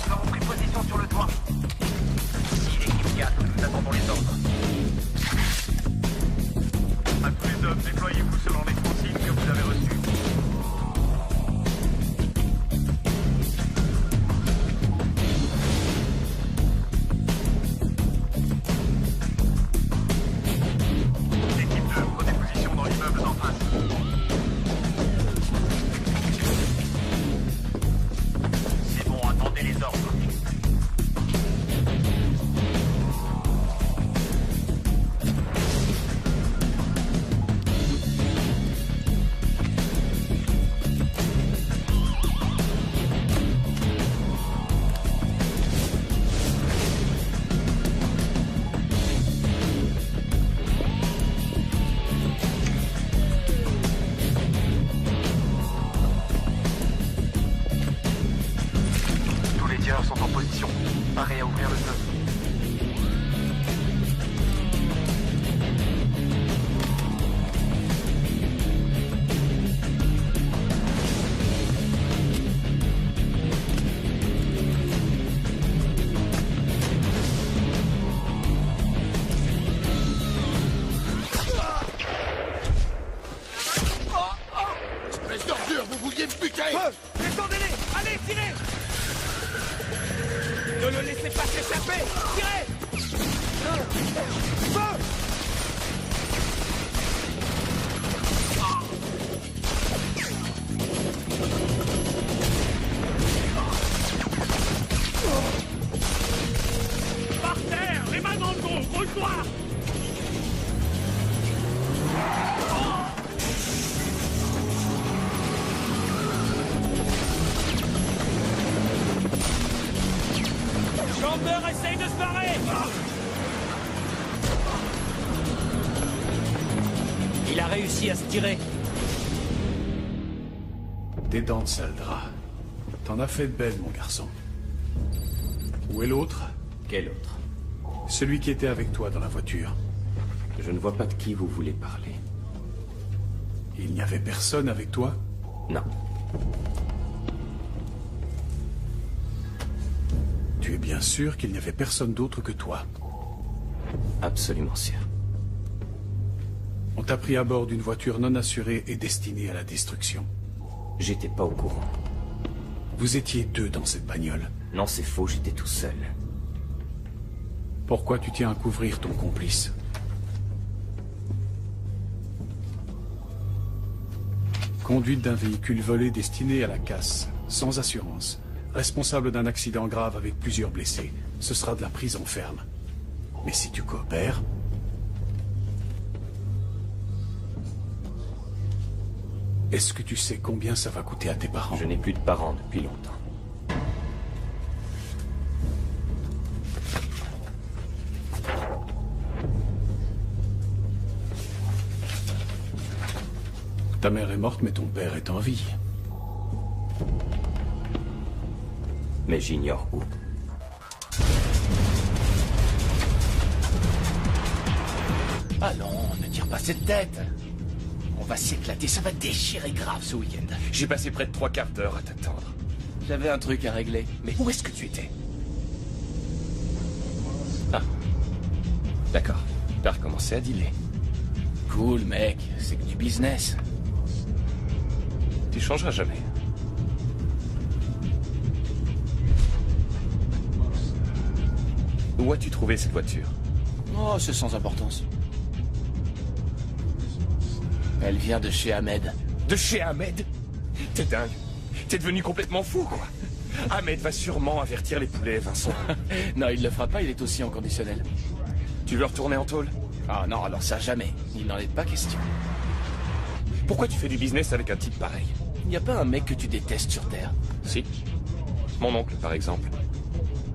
nous avons pris position sur le toit. Ici, l'équipe 4, nous attendons les ordres. À tous les hommes, déployez-vous selon les consignes que vous avez reçues. Sont en position, parés à ouvrir le feu. Espèce d'ordure, vous vouliez me buter! Descendez-les! Allez, tirez! Ne le laissez pas s'échapper! Tirez! Feu! Par terre! Les mains dans le dos! Roule-toi! Chamber essaye de se barrer! Il a réussi à se tirer. Des dents de Saldra. T'en as fait de belles, mon garçon. Où est l'autre? Quel autre? Celui qui était avec toi dans la voiture. Je ne vois pas de qui vous voulez parler. Il n'y avait personne avec toi? Non. Tu es bien sûr qu'il n'y avait personne d'autre que toi? Absolument sûr. On t'a pris à bord d'une voiture non assurée et destinée à la destruction. J'étais pas au courant. Vous étiez deux dans cette bagnole. Non, c'est faux, j'étais tout seul. Pourquoi tu tiens à couvrir ton complice? Conduite d'un véhicule volé destiné à la casse, sans assurance. Responsable d'un accident grave avec plusieurs blessés. Ce sera de la prison ferme. Mais si tu coopères... Est-ce que tu sais combien ça va coûter à tes parents? Je n'ai plus de parents depuis longtemps. Ta mère est morte, mais ton père est en vie. Mais j'ignore où. Allons, ne tire pas cette tête. On va s'éclater, ça va déchirer grave ce week-end. J'ai passé près de 3/4 d'heure à t'attendre. J'avais un truc à régler. Mais où est-ce que tu étais? Ah. D'accord. T'as recommencé à dealer. Cool, mec. C'est que du business. Tu changeras jamais. Où as-tu trouvé cette voiture? Oh, c'est sans importance. Elle vient de chez Ahmed. De chez Ahmed? T'es dingue. T'es devenu complètement fou, quoi. Ahmed va sûrement avertir les poulets, Vincent. Non, il le fera pas, il est aussi en conditionnel. Tu veux retourner en tôle? Ah non, alors ça jamais. Il n'en est pas question. Pourquoi tu fais du business avec un type pareil? Il n'y a pas un mec que tu détestes sur Terre? Si. Mon oncle, par exemple.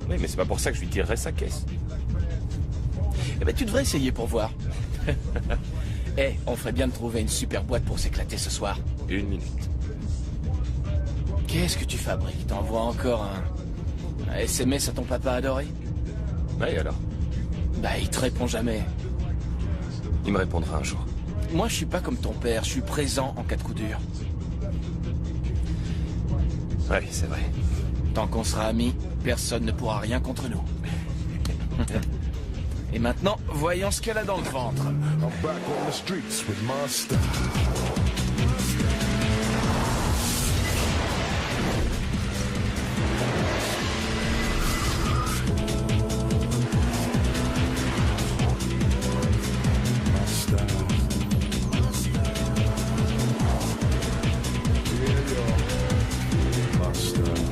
Oui, mais c'est pas pour ça que je lui tirerais sa caisse. Eh ben, tu devrais essayer pour voir. Eh, on ferait bien de trouver une super boîte pour s'éclater ce soir. 1 minute. Qu'est-ce que tu fabriques? T'envoies encore un SMS à ton papa adoré? Ouais, alors? Bah, il te répond jamais. Il me répondra un jour. Moi, je suis pas comme ton père, je suis présent en cas de coup dur. Ouais, c'est vrai. Tant qu'on sera amis, personne ne pourra rien contre nous. Et maintenant, voyons ce qu'elle a dans le ventre. I'm back on the streets with my style.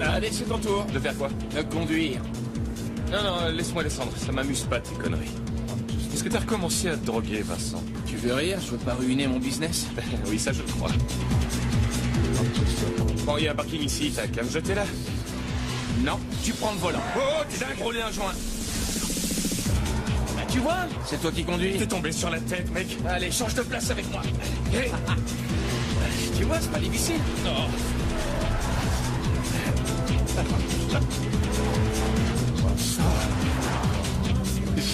Allez, c'est ton tour. De faire quoi? De conduire. Non, non, laisse-moi descendre. Ça m'amuse pas, tes conneries. Est-ce que t'as recommencé à te droguer, Vincent? Tu veux rire? Je veux pas ruiner mon business. Oui, ça, je le crois. Bon, il y a un parking ici. T'as qu'à me jeter là. Non, tu prends le volant. Oh, t'es dingue, rouler un joint. Bah, tu vois, c'est toi qui conduis. T'es tombé sur la tête, mec. Allez, change de place avec moi. Hey. Tu vois, c'est pas difficile. Oh.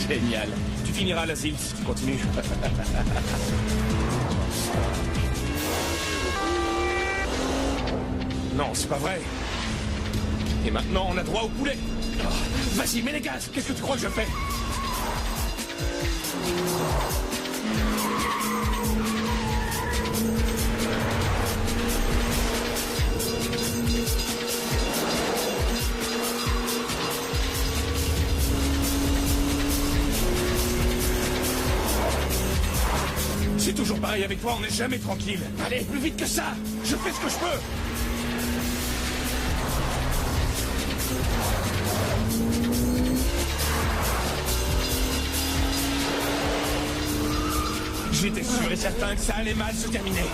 Génial. Tu finiras à l'asile si tu continues. Non, c'est pas vrai. Et maintenant, on a droit au poulet. Oh, vas-y, mets les gaz. Qu'est-ce que tu crois que je fais? C'est toujours pareil avec toi, on n'est jamais tranquille. Allez, plus vite que ça. Je fais ce que je peux. J'étais sûr et certain que ça allait mal se terminer.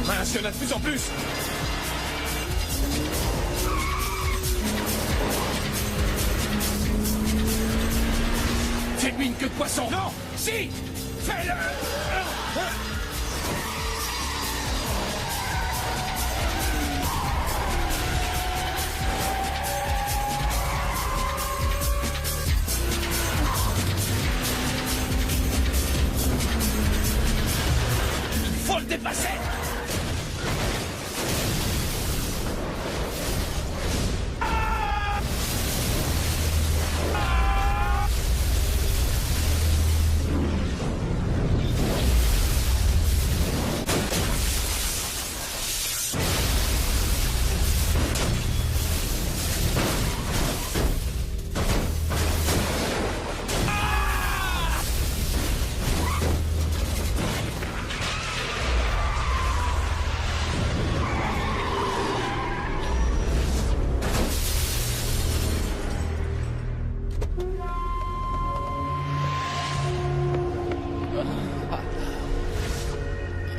Mince, il y en a de plus en plus. Fais-lui une queue de poisson. Non. Si. Fais-le. Faut le dépasser.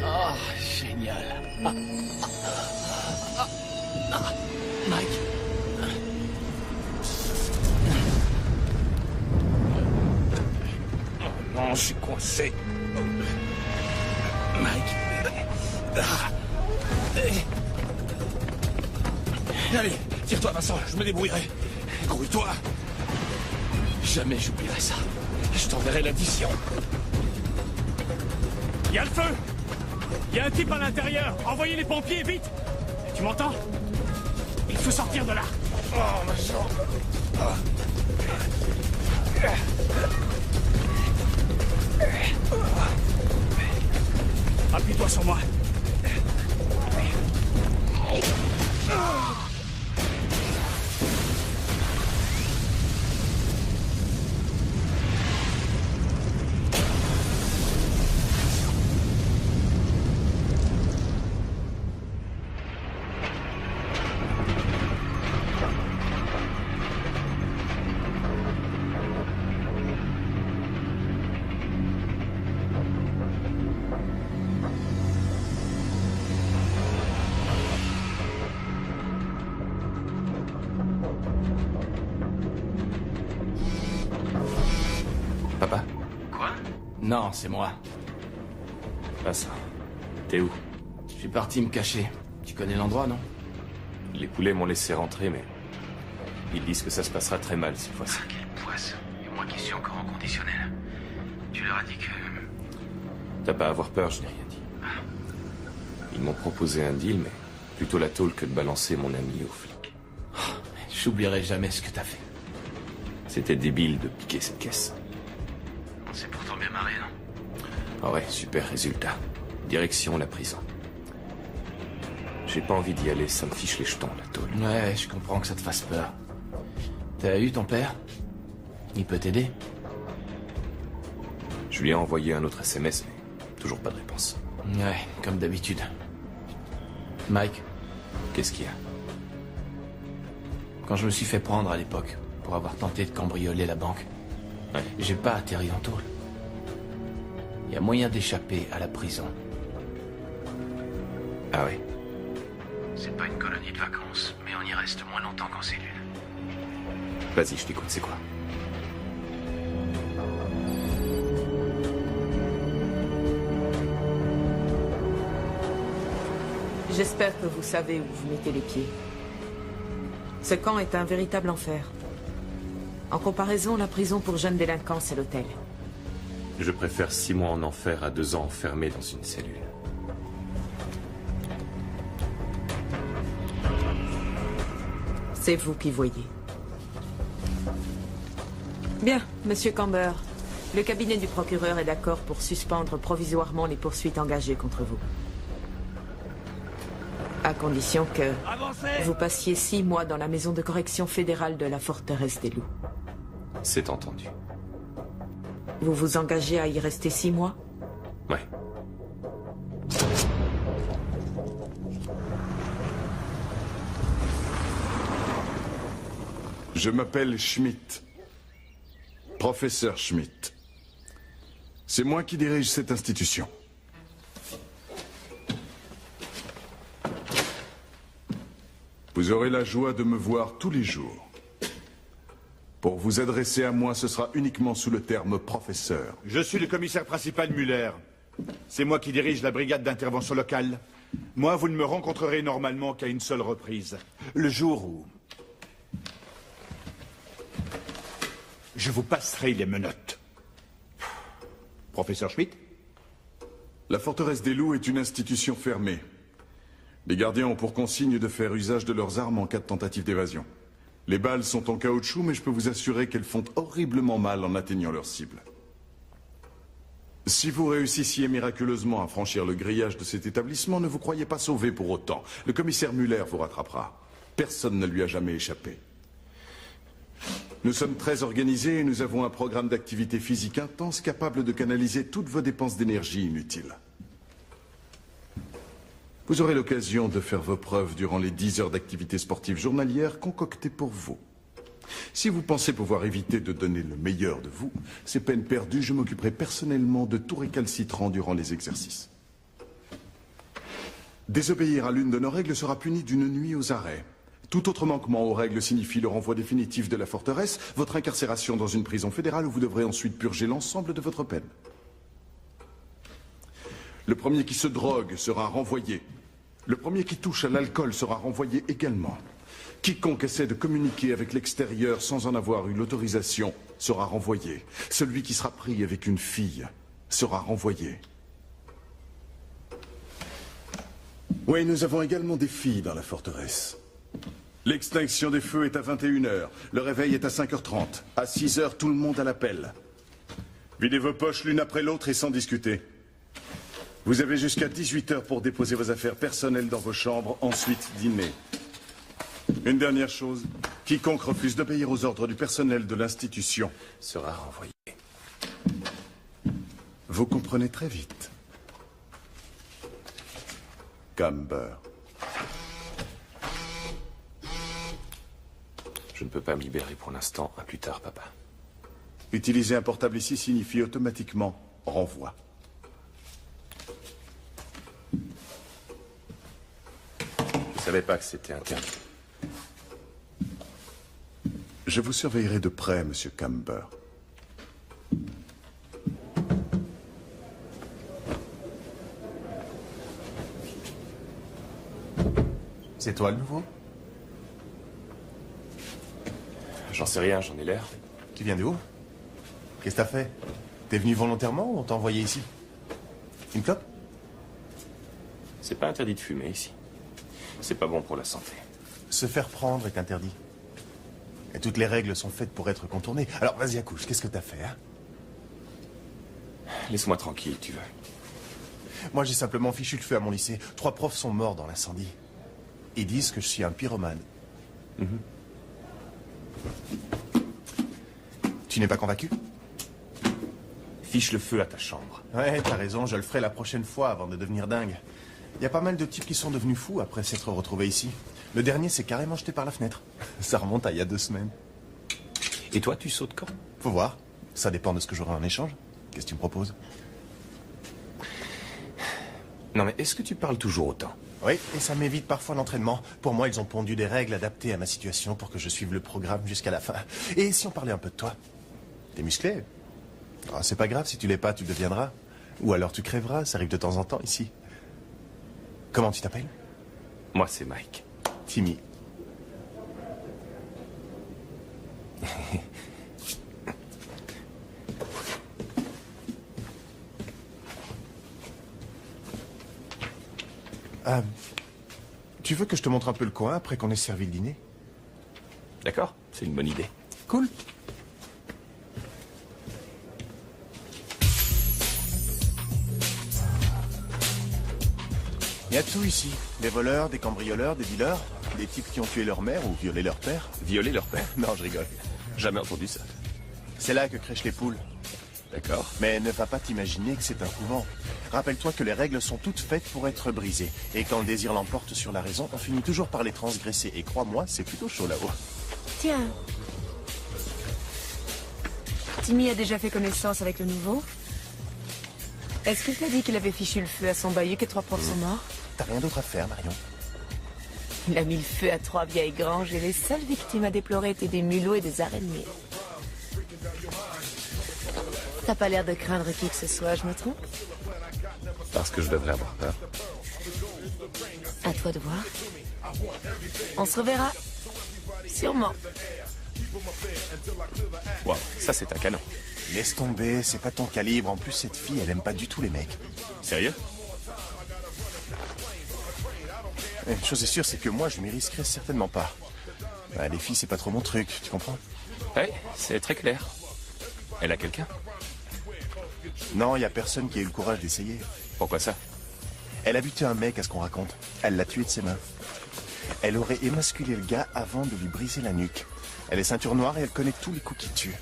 Oh, génial. Mike. Oh non, je suis coincé. Mike. Allez, tire-toi, Vincent, je me débrouillerai. Grouille-toi. Jamais j'oublierai ça. Je t'enverrai l'addition. Il y a le feu! Il y a un type à l'intérieur! Envoyez les pompiers, vite! Tu m'entends? Il faut sortir de là! Oh, ma jambe. Appuie-toi sur moi! Papa? Quoi? Non, c'est moi. Vincent, t'es où? Je suis parti me cacher. Tu connais l'endroit, non? Les poulets m'ont laissé rentrer, mais... ils disent que ça se passera très mal cette fois-ci. Quelle poisse. Et moi qui suis encore en conditionnel. Tu leur as dit que T'as pas à avoir peur, je n'ai rien dit. Ils m'ont proposé un deal, mais plutôt la tôle que de balancer mon ami aux flics. J'oublierai jamais ce que t'as fait. C'était débile de piquer cette caisse. C'est pourtant bien marré, non? Ah ouais, super résultat. Direction la prison. J'ai pas envie d'y aller, ça me fiche les jetons, la tôle. Ouais, je comprends que ça te fasse peur. T'as eu ton père? Il peut t'aider? Je lui ai envoyé un autre SMS, mais toujours pas de réponse. Ouais, comme d'habitude. Mike, Qu'est-ce qu'il y a? quand je me suis fait prendre à l'époque pour avoir tenté de cambrioler la banque, Ouais. j'ai pas atterri en tôle. Il y a moyen d'échapper à la prison. Ah ouais? C'est pas une colonie de vacances, mais on y reste moins longtemps qu'en cellule. Vas-y, je t'écoute, c'est quoi? J'espère que vous savez où vous mettez les pieds. Ce camp est un véritable enfer. En comparaison, la prison pour jeunes délinquants, c'est l'hôtel. Je préfère 6 mois en enfer à 2 ans enfermé dans une cellule. C'est vous qui voyez. Bien, Monsieur Camber. Le cabinet du procureur est d'accord pour suspendre provisoirement les poursuites engagées contre vous. À condition que vous passiez 6 mois dans la maison de correction fédérale de la forteresse des loups. C'est entendu. Vous vous engagez à y rester 6 mois? Ouais. Je m'appelle Schmidt. Professeur Schmidt. C'est moi qui dirige cette institution. Vous aurez la joie de me voir tous les jours. Pour vous adresser à moi, ce sera uniquement sous le terme professeur. Je suis le commissaire principal Muller. C'est moi qui dirige la brigade d'intervention locale. Moi, vous ne me rencontrerez normalement qu'à une seule reprise. Le jour où je vous passerai les menottes. Professeur Schmidt? La forteresse des loups est une institution fermée. Les gardiens ont pour consigne de faire usage de leurs armes en cas de tentative d'évasion. Les balles sont en caoutchouc, mais je peux vous assurer qu'elles font horriblement mal en atteignant leur cible. Si vous réussissiez miraculeusement à franchir le grillage de cet établissement, ne vous croyez pas sauvé pour autant. Le commissaire Muller vous rattrapera. Personne ne lui a jamais échappé. Nous sommes très organisés et nous avons un programme d'activité physique intense capable de canaliser toutes vos dépenses d'énergie inutiles. Vous aurez l'occasion de faire vos preuves durant les 10 heures d'activité sportive journalière concoctées pour vous. Si vous pensez pouvoir éviter de donner le meilleur de vous, c'est peine perdue, je m'occuperai personnellement de tout récalcitrant durant les exercices. Désobéir à l'une de nos règles sera puni d'une nuit aux arrêts. Tout autre manquement aux règles signifie le renvoi définitif de la forteresse, votre incarcération dans une prison fédérale où vous devrez ensuite purger l'ensemble de votre peine. Le premier qui se drogue sera renvoyé. Le premier qui touche à l'alcool sera renvoyé également. Quiconque essaie de communiquer avec l'extérieur sans en avoir eu l'autorisation sera renvoyé. Celui qui sera pris avec une fille sera renvoyé. Oui, nous avons également des filles dans la forteresse. L'extinction des feux est à 21h. Le réveil est à 5h30. À 6h, tout le monde à l'appel. Videz vos poches l'une après l'autre et sans discuter. Vous avez jusqu'à 18h pour déposer vos affaires personnelles dans vos chambres, ensuite dîner. Une dernière chose, quiconque refuse d'obéir aux ordres du personnel de l'institution Sera renvoyé. Vous comprenez très vite. Camber. Je ne peux pas me libérer pour l'instant. À plus tard, papa. Utiliser un portable ici signifie automatiquement renvoi. Je savais pas que c'était interdit. Je vous surveillerai de près, Monsieur Camber. C'est toi le nouveau? J'en sais rien, j'en ai l'air. Tu viens de où? Qu'est-ce que t'as fait? T'es venu volontairement ou on t'a envoyé ici? Une clope? C'est pas interdit de fumer ici. C'est pas bon pour la santé. Se faire prendre est interdit. Et toutes les règles sont faites pour être contournées. Alors, vas-y, accouche. Qu'est-ce que t'as fait, hein? Laisse-moi tranquille, tu veux. Moi, j'ai simplement fichu le feu à mon lycée. 3 profs sont morts dans l'incendie. Ils disent que je suis un pyromane. Tu n'es pas convaincu? Fiche le feu à ta chambre. Ouais, t'as raison, je le ferai la prochaine fois avant de devenir dingue. Il y a pas mal de types qui sont devenus fous après s'être retrouvés ici. Le dernier s'est carrément jeté par la fenêtre. Ça remonte à il y a 2 semaines. Et toi, tu sautes quand? Faut voir. Ça dépend de ce que j'aurai en échange. Qu'est-ce que tu me proposes? Non mais est-ce que tu parles toujours autant? Oui, et ça m'évite parfois l'entraînement. Pour moi, ils ont pondu des règles adaptées à ma situation pour que je suive le programme jusqu'à la fin. Et si on parlait un peu de toi? T'es musclé? Ah, c'est pas grave, si tu l'es pas, tu le deviendras. Ou alors tu crèveras, ça arrive de temps en temps ici. Comment tu t'appelles? Moi, c'est Mike. Timmy. Tu veux que je te montre un peu le coin après qu'on ait servi le dîner? D'accord, c'est une bonne idée. Cool. Il y a tout ici. Des voleurs, des cambrioleurs, des dealers, des types qui ont tué leur mère ou violé leur père. Violer leur père? Non, je rigole. Jamais entendu ça. C'est là que crèchent les poules. D'accord. Mais ne va pas t'imaginer que c'est un couvent. Rappelle-toi que les règles sont toutes faites pour être brisées. Et quand le désir l'emporte sur la raison, on finit toujours par les transgresser. Et crois-moi, c'est plutôt chaud là-haut. Tiens. Timmy a déjà fait connaissance avec le nouveau? Est-ce qu'il t'a dit qu'il avait fichu le feu à son bahut, que 3 profs sont morts? T'as rien d'autre à faire, Marion. Il a mis le feu à 3 vieilles granges et les seules victimes à déplorer étaient des mulots et des araignées. T'as pas l'air de craindre qui que ce soit, je me trompe? Parce que je devrais avoir peur. À toi de voir. On se reverra. Sûrement. Wow, ça c'est un canon. Laisse tomber, c'est pas ton calibre. En plus, cette fille, elle aime pas du tout les mecs. Sérieux? Une chose est sûre, c'est que moi, je m'y risquerais certainement pas. Bah, les filles, c'est pas trop mon truc, tu comprends? Ouais, c'est très clair. Elle a quelqu'un? Non, y a personne qui a eu le courage d'essayer. Pourquoi ça? Elle a buté un mec, à ce qu'on raconte. Elle l'a tué de ses mains. Elle aurait émasculé le gars avant de lui briser la nuque. Elle est ceinture noire et elle connaît tous les coups qui tuent.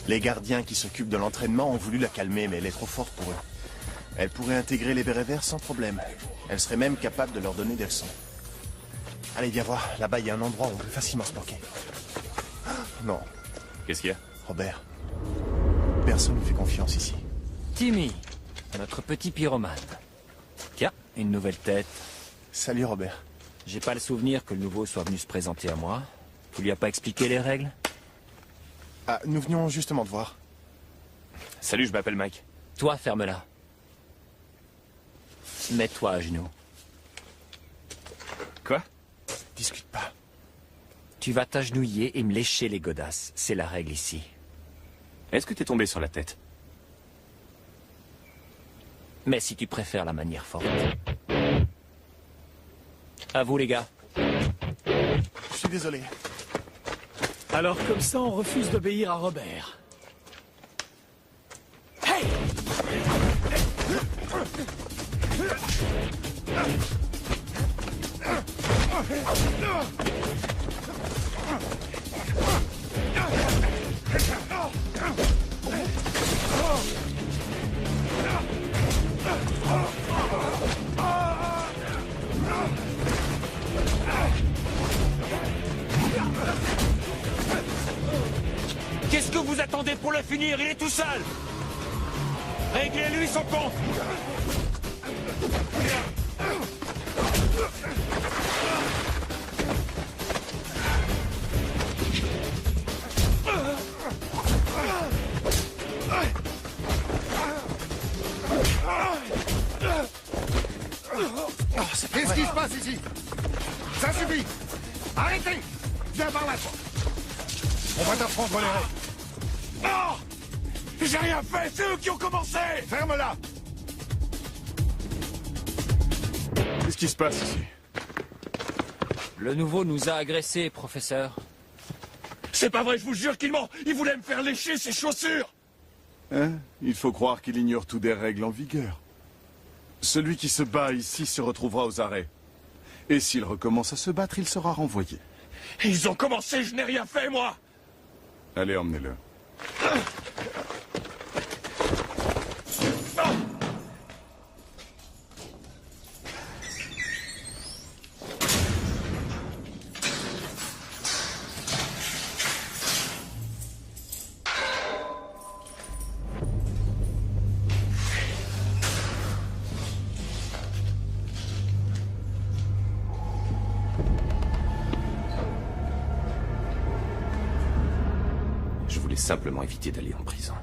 Les gardiens qui s'occupent de l'entraînement ont voulu la calmer, mais elle est trop forte pour eux. Elle pourrait intégrer les bérets verts sans problème. Elle serait même capable de leur donner des leçons. Allez, viens voir. Là-bas, il y a un endroit où on peut facilement se planquer. Non. Qu'est-ce qu'il y a? Robert. Personne ne fait confiance ici. Timmy, notre petit pyromane. Tiens, une nouvelle tête. Salut, Robert. J'ai pas le souvenir que le nouveau soit venu se présenter à moi. Tu lui as pas expliqué les règles? Ah, nous venions justement de voir. Salut, je m'appelle Mike. Toi, ferme-la. Mets-toi à genoux. Quoi? Discute pas. Tu vas t'agenouiller et me lécher les godasses. C'est la règle ici. Est-ce que t'es tombé sur la tête? Mais si tu préfères la manière forte. À vous, les gars. Je suis désolé. Alors comme ça, on refuse d'obéir à Robert. Hey! Qu'est-ce que vous attendez pour le finir? Il est tout seul! Réglez-lui son compte! Qu'est-ce qui se passe ici? Ça suffit! Arrêtez! Viens par là, toi! On va t'apprendre les règles. Oh! J'ai rien fait, c'est eux qui ont commencé! Ferme-la! Qu'est-ce qui se passe ici? Le nouveau nous a agressés, professeur. C'est pas vrai, je vous jure qu'il ment. Il voulait me faire lécher ses chaussures. Hein? Il faut croire qu'il ignore tout des règles en vigueur. Celui qui se bat ici se retrouvera aux arrêts. Et s'il recommence à se battre, il sera renvoyé. Ils ont commencé, je n'ai rien fait, moi. Allez, emmenez-le. Je voulais simplement éviter d'aller en prison.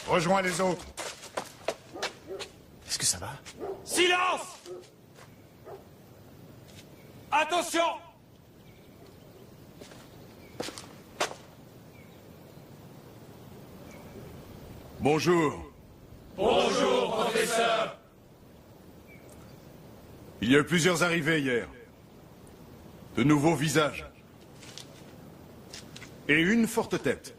Rejoins les autres. Est-ce que ça va? Silence! Attention! Bonjour. Bonjour, professeur. Il y a eu plusieurs arrivées hier. De nouveaux visages. Et une forte tête.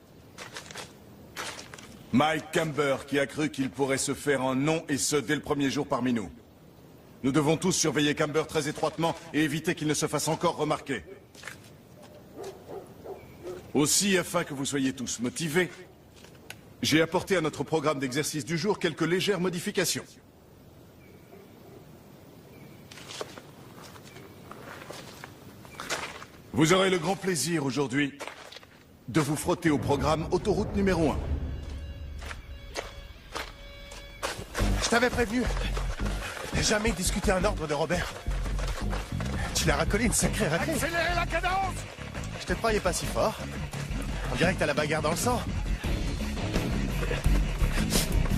Mike Camber, qui a cru qu'il pourrait se faire un nom, et ce, dès le premier jour parmi nous. Nous devons tous surveiller Camber très étroitement et éviter qu'il ne se fasse encore remarquer. Aussi, afin que vous soyez tous motivés, j'ai apporté à notre programme d'exercice du jour quelques légères modifications. Vous aurez le grand plaisir aujourd'hui de vous frotter au programme autoroute numéro 1. Je t'avais prévenu. Jamais discuter un ordre de Robert. Tu l'as racolé une sacrée raclée. Accélérez la cadence! Je te croyais pas si fort. On dirait que t'as la bagarre dans le sang.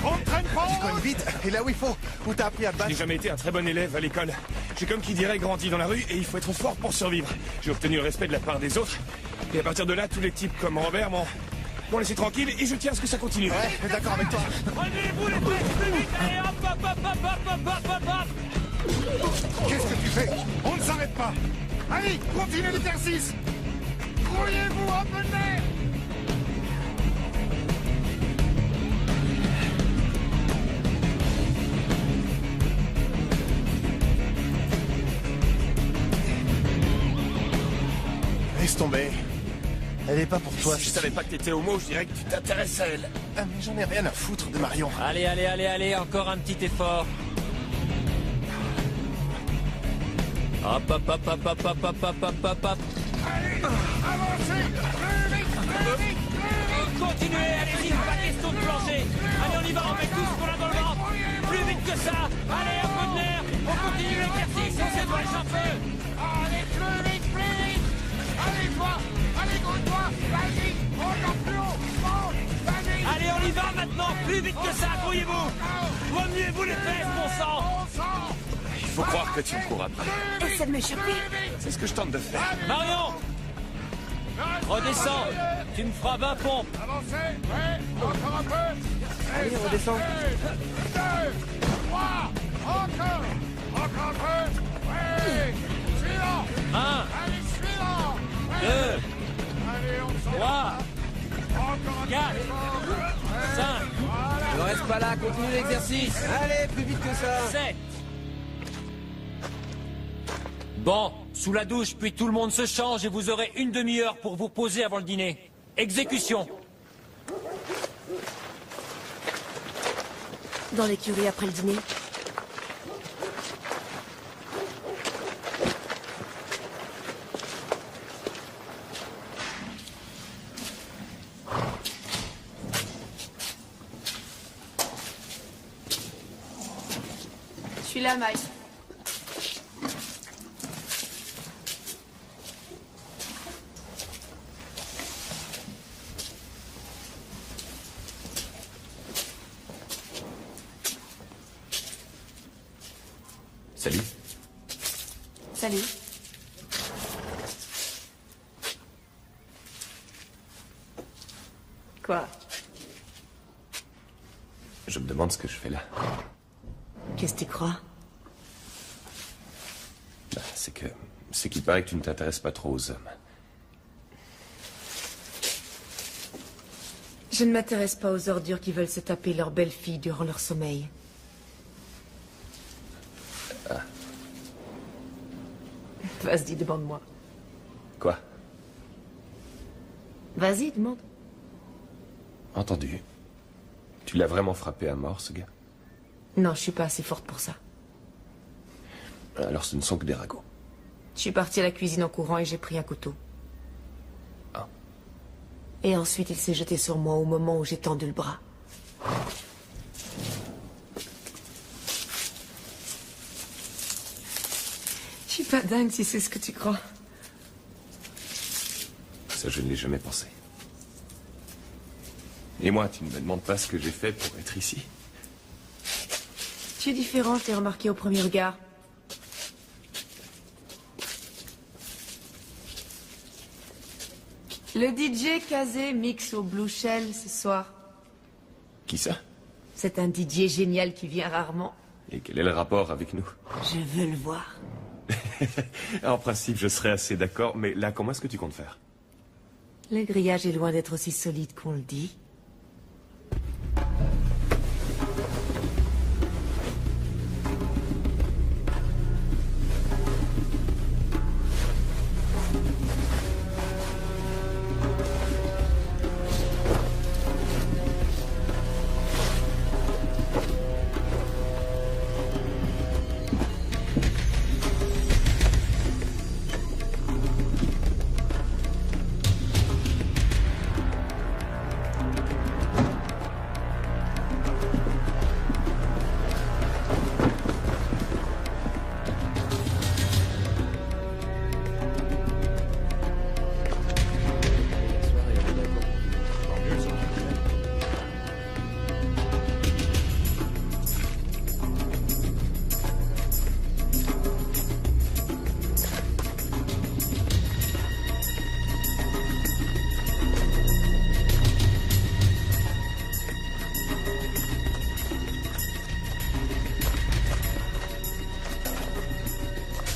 On ne traîne pas! Tu cognes vite, et là où il faut. Où t'as appris à te Je battre? n'ai jamais été un très bon élève à l'école. J'ai comme qui dirait grandi dans la rue et il faut être fort pour survivre. J'ai obtenu le respect de la part des autres. Et à partir de là, tous les types comme Robert m'ont laissé tranquille et je tiens à ce que ça continue. Ouais, d'accord avec toi. Relevez-vous les fesses plus vite. Allez, hop, hop, hop, hop, hop, hop, hop, hop. Qu'est-ce que tu fais? On ne s'arrête pas! Allez, continuez l'exercice! Grouillez-vous un peu de nerf! Laisse tomber. Elle est pas pour toi. Si je savais pas que t'étais homo, je dirais que tu t'intéresses à elle. Ah, mais j'en ai rien à foutre de Marion. Allez, allez, allez, allez, encore un petit effort. Hop, hop, hop, hop, hop, hop, hop, hop, hop, hop, hop. Avancez! Plus vite! Plus vite! Continuez, allez-y, pas question de plancher. Allez, on y va, on met tout ce qu'on a dans le ventre. Plus vite que ça. Allez, un peu de nerf. On continue l'exercice, on s'étoile un peu. Allez, plus vite! Plus vite! Allez, toi! Allez, grouille-toi! Vas-y! Encore plus haut! Monte! Vas-y! Allez, on y va maintenant. Plus vite que ça, grouillez-vous. Remuez-vous les fesses, bon sang. Il faut croire que tu me cours après. Essaie de m'échapper. C'est ce que je tente de faire. Marion, redescends. Tu me feras 20 pompes. Avancez! Ouais! Encore un peu! Allez, redescends. 2, 3, encore! Encore un peu! Ouais! Suivant! 1, Allez, suivant! 2, Allez, on s'en 3, Encore un 4, 5, Ne reste pas là, continue l'exercice. Allez, plus vite que ça. 7, Bon, sous la douche, puis tout le monde se change et vous aurez une demi-heure pour vous reposer avant le dîner. Exécution. Dans l'écurie après le dîner. Je suis là, Mike. Salut. Salut. Quoi? Je me demande ce que je fais là. Qu'est-ce que tu crois? Bah, c'est qu'il paraît que tu ne t'intéresses pas trop aux hommes. Je ne m'intéresse pas aux ordures qui veulent se taper leur belle-fille durant leur sommeil. Ah. Vas-y, demande-moi. Quoi? Vas-y, demande. Entendu. Tu l'as vraiment frappé à mort, ce gars? Non, je suis pas assez forte pour ça. Alors ce ne sont que des ragots. Je suis partie à la cuisine en courant et j'ai pris un couteau. Ah. Et ensuite, il s'est jeté sur moi au moment où j'ai tendu le bras. Je suis pas dingue si c'est ce que tu crois. Ça, je ne l'ai jamais pensé. Et moi, tu ne me demandes pas ce que j'ai fait pour être ici? Tu es différent, je l'ai remarqué au premier regard. Le DJ Kazé mixe au Blue Shell ce soir. Qui ça? C'est un DJ génial qui vient rarement. Et quel est le rapport avec nous? Je veux le voir. En principe, je serais assez d'accord, mais là, comment est-ce que tu comptes faire? Le grillage est loin d'être aussi solide qu'on le dit.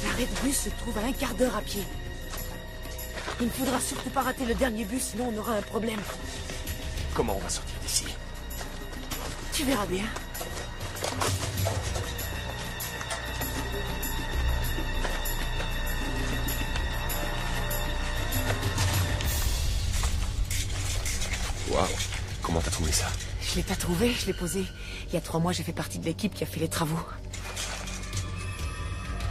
L'arrêt de bus se trouve à un quart d'heure à pied. Il ne faudra surtout pas rater le dernier bus, sinon on aura un problème. Comment on va sortir d'ici? Tu verras bien. Waouh, comment t'as trouvé ça? Je l'ai pas trouvé, je l'ai posé. Il y a 3 mois, j'ai fait partie de l'équipe qui a fait les travaux.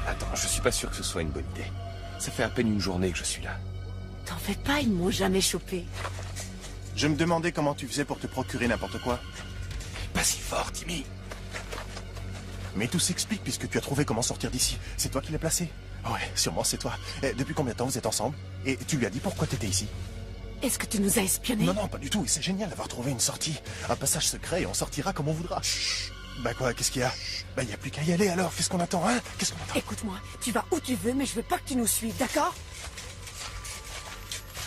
Attends, je suis pas sûr que ce soit une bonne idée. Ça fait à peine une journée que je suis là. T'en fais pas, ils m'ont jamais chopé. Je me demandais comment tu faisais pour te procurer n'importe quoi. Pas si fort, Timmy. Mais tout s'explique puisque tu as trouvé comment sortir d'ici. C'est toi qui l'as placé? Ouais, sûrement c'est toi. Et depuis combien de temps vous êtes ensemble? Et tu lui as dit pourquoi t'étais ici? Est-ce que tu nous as espionnés? Non, non, pas du tout. C'est génial d'avoir trouvé une sortie. Un passage secret et on sortira comme on voudra. Chut. Bah quoi, qu'est-ce qu'il y a? Bah y a plus qu'à y aller alors. Qu'est-ce qu'on attend, hein? Qu'est-ce qu'on attend? Écoute-moi, tu vas où tu veux, mais je veux pas que tu nous suives, d'accord?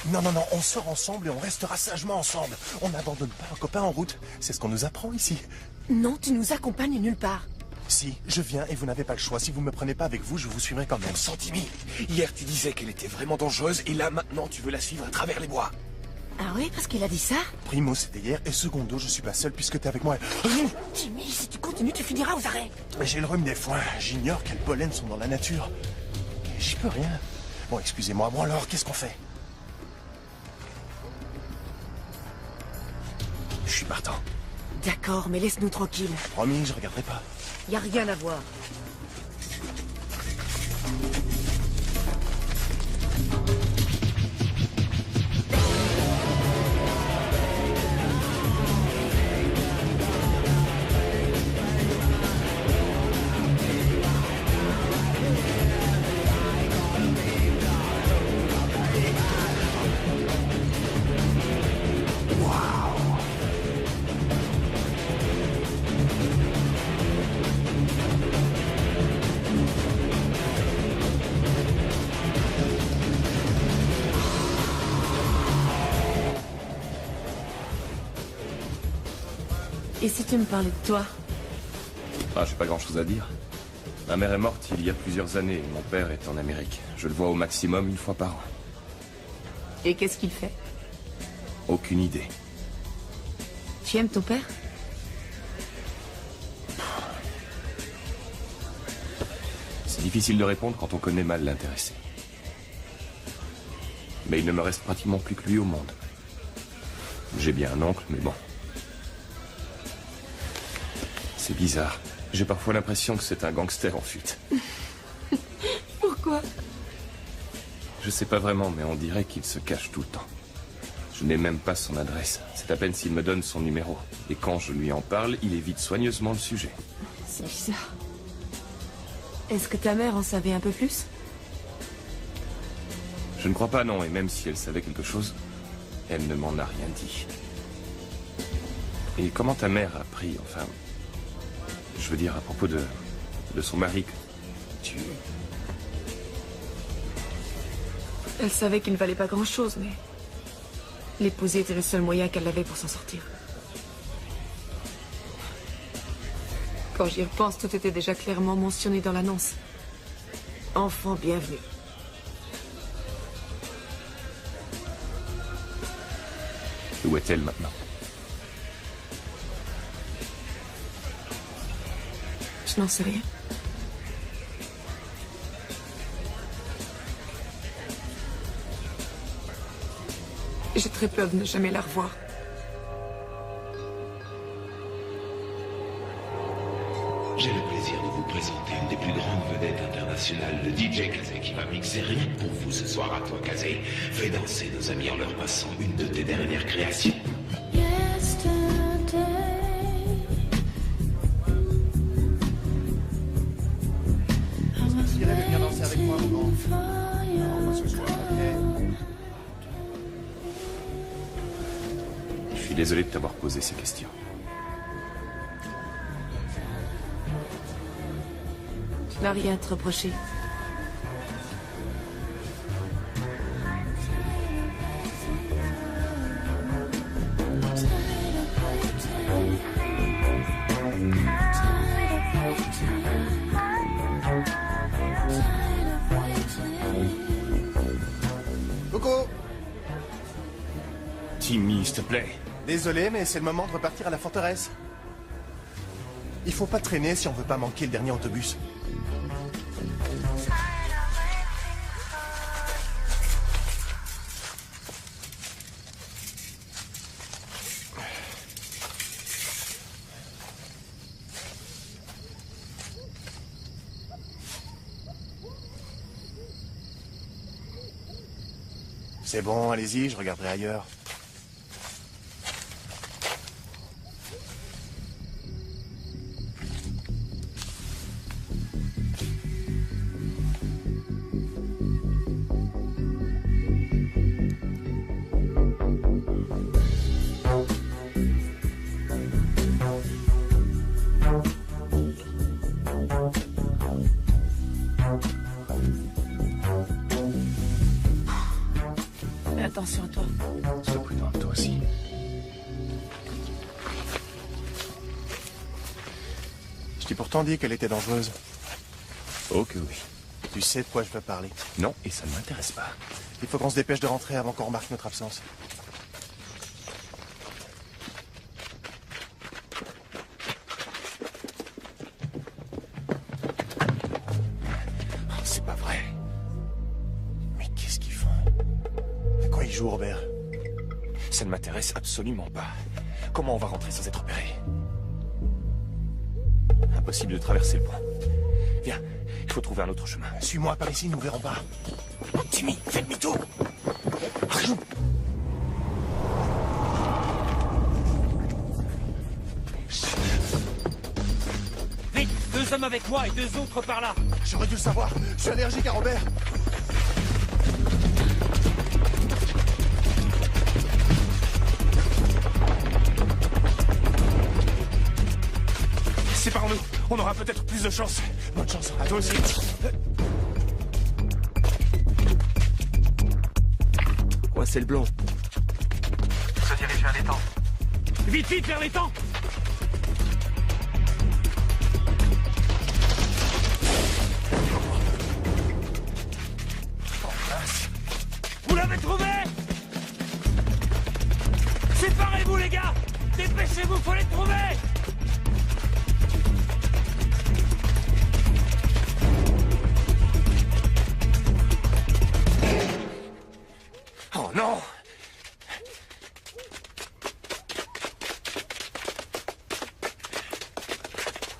Non, non, non, on sort ensemble et on restera sagement ensemble. On n'abandonne pas un copain en route. C'est ce qu'on nous apprend ici. Non, tu nous accompagnes nulle part. Si, je viens et vous n'avez pas le choix. Si vous me prenez pas avec vous, je vous suivrai quand même. Sans Timmy, hier tu disais qu'elle était vraiment dangereuse et là maintenant tu veux la suivre à travers les bois. Ah oui, parce qu'il a dit ça? Primo, c'était hier, et secondo, je suis pas seul puisque t'es avec moi. Timmy, si tu continues, tu finiras aux arrêts. J'ai le rhume des foins. J'ignore quels pollens sont dans la nature. j'y peux rien. Bon, excusez-moi, bon alors, qu'est-ce qu'on fait? Je suis partant. D'accord, mais laisse-nous tranquilles. Promis, je regarderai pas. Y a rien à voir. Et si tu me parlais de toi? Ah, j'ai pas grand-chose à dire. Ma mère est morte il y a plusieurs années et mon père est en Amérique. Je le vois au maximum une fois par an. Et qu'est-ce qu'il fait? Aucune idée. Tu aimes ton père? C'est difficile de répondre quand on connaît mal l'intéressé. Mais il ne me reste pratiquement plus que lui au monde. J'ai bien un oncle, mais bon. C'est bizarre. J'ai parfois l'impression que c'est un gangster en fuite. Pourquoi? Je sais pas vraiment, mais on dirait qu'il se cache tout le temps. Je n'ai même pas son adresse. C'est à peine s'il me donne son numéro. Et quand je lui en parle, il évite soigneusement le sujet. C'est bizarre. Est-ce que ta mère en savait un peu plus? Je ne crois pas, non, et même si elle savait quelque chose, elle ne m'en a rien dit. Et comment ta mère a pris, enfin... Je veux dire, à propos de son mari, que tu... Elle savait qu'il ne valait pas grand-chose, mais... l'épouser était le seul moyen qu'elle avait pour s'en sortir. Quand j'y repense, tout était déjà clairement mentionné dans l'annonce. Enfant bienvenu. Où est-elle maintenant? Je n'en sais rien. J'ai très peur de ne jamais la revoir. J'ai le plaisir de vous présenter une des plus grandes vedettes internationales, le DJ Kazé, qui va mixer rien que pour vous ce soir à toi, Kazé. Fais danser nos amis en leur passant une de tes dernières créations. Je suis désolé de t'avoir posé ces questions. Tu n'as rien à te reprocher. Coucou! Timmy, s'il te plaît. Désolé, mais c'est le moment de repartir à la forteresse. Il faut pas traîner si on veut pas manquer le dernier autobus. C'est bon, allez-y, je regarderai ailleurs. Fais attention à toi. Sois prudent, toi aussi. Je t'ai pourtant dit qu'elle était dangereuse. Oh que oui. Tu sais de quoi je veux parler. Non, et ça ne m'intéresse pas. Il faut qu'on se dépêche de rentrer avant qu'on remarque notre absence. C'est pas vrai. il joue, Robert? Ça ne m'intéresse absolument pas. Comment on va rentrer sans être repéré? Impossible de traverser le pont. Viens, il faut trouver un autre chemin. Suis-moi, par ici, nous ne verrons pas. Timmy, fais demi-tour! Vite, 2 hommes avec moi et 2 autres par là. J'aurais dû le savoir. Je suis allergique à Robert. Séparons-nous. On aura peut-être plus de chance. Bonne chance. À toi aussi. Coincez le blanc. Se dirige vers l'étang. Vite, vite, vers l'étang. Vous l'avez trouvé? Séparez-vous, les gars! Dépêchez-vous, faut les trouver! Oh non!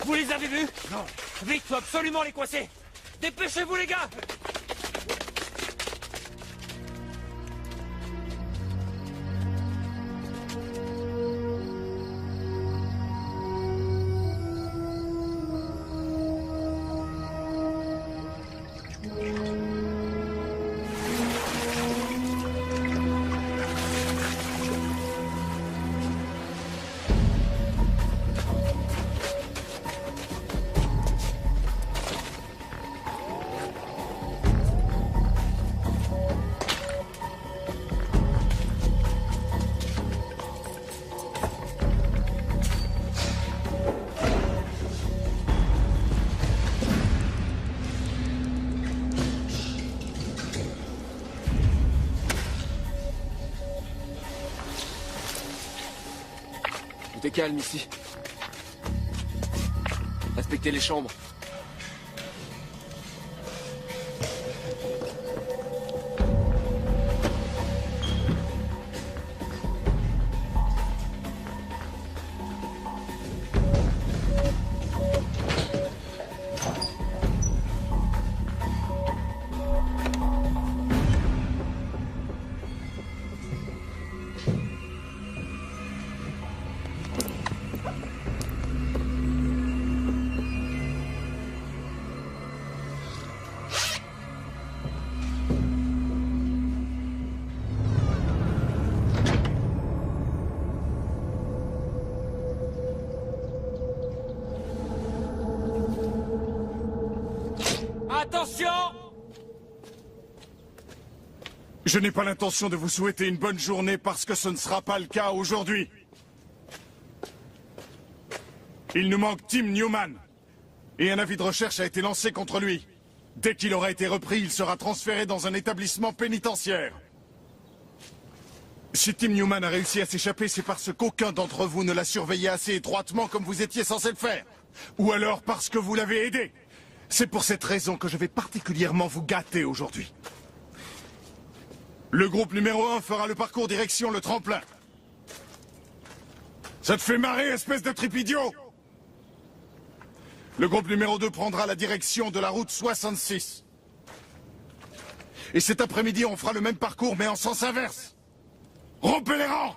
Vous les avez vus? Non. Vite, faut absolument les coincer! Dépêchez-vous, les gars! Tout est calme ici. Respectez les chambres. Attention! Je n'ai pas l'intention de vous souhaiter une bonne journée parce que ce ne sera pas le cas aujourd'hui. Il nous manque Tim Newman. Et un avis de recherche a été lancé contre lui. Dès qu'il aura été repris, il sera transféré dans un établissement pénitentiaire. Si Tim Newman a réussi à s'échapper, c'est parce qu'aucun d'entre vous ne l'a surveillé assez étroitement comme vous étiez censé le faire. Ou alors parce que vous l'avez aidé. C'est pour cette raison que je vais particulièrement vous gâter aujourd'hui. Le groupe numéro 1 fera le parcours direction le tremplin. Ça te fait marrer, espèce de trip idiot? Le groupe numéro 2 prendra la direction de la route 66. Et cet après-midi, on fera le même parcours, mais en sens inverse. Rompez les rangs!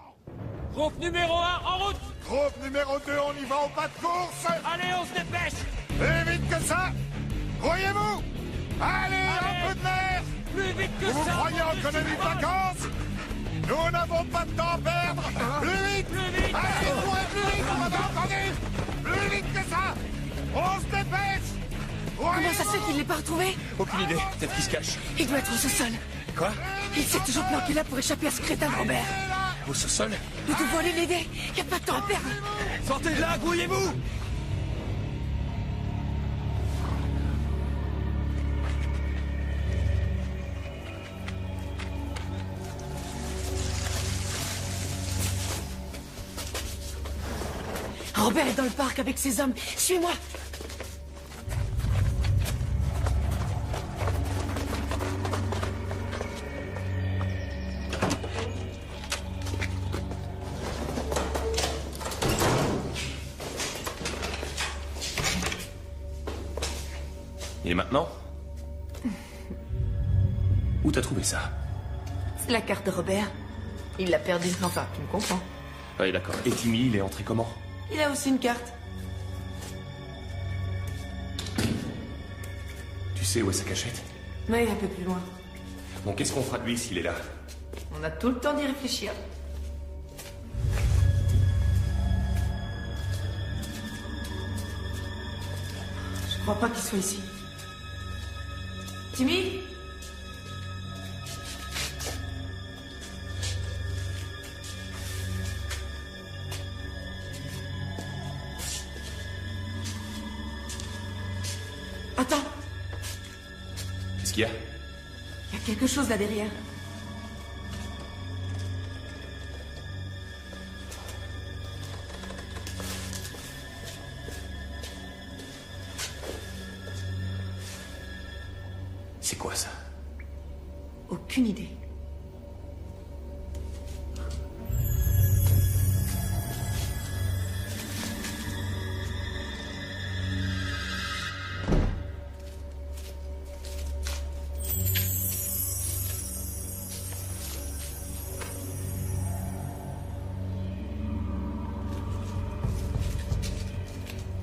Groupe numéro 1, en route! Groupe numéro 2, on y va au pas de course! Allez, on se dépêche! Plus vite que ça! Croyez-vous! Allez, un peu de nerf! Plus vite que vous ça! Vous croyez en économie de vacances? Nous n'avons pas de temps à perdre! Plus vite! Plus vite! Allez, courez plus vite, vous m'avez entendu? Plus vite que ça! On se dépêche! Comment ça se fait qu'il ne l'ait pas retrouvé? Aucune idée. Peut-être qu'il se cache. Il doit être au sous-sol. Quoi? Il s'est toujours planqué là pour échapper à ce crétin de Robert. Au sous-sol? Nous devons aller l'aider. Il n'y a pas de temps à perdre. Sortez de là, grouillez-vous! Robert est dans le parc avec ses hommes. Suis-moi. Et maintenant? Où t'as trouvé ça? C'est la carte de Robert. Il l'a perdue. Enfin, tu me comprends. Oui, d'accord. Et Timmy, il est entré comment? Il a aussi une carte. Tu sais où est sa cachette? Mais un peu plus loin. Bon, qu'est-ce qu'on fera de lui s'il est là? On a tout le temps d'y réfléchir. Je crois pas qu'il soit ici. Timmy? Attends, Qu'est-ce qu'il y a? il y a quelque chose là derrière. C'est quoi ça? Aucune idée.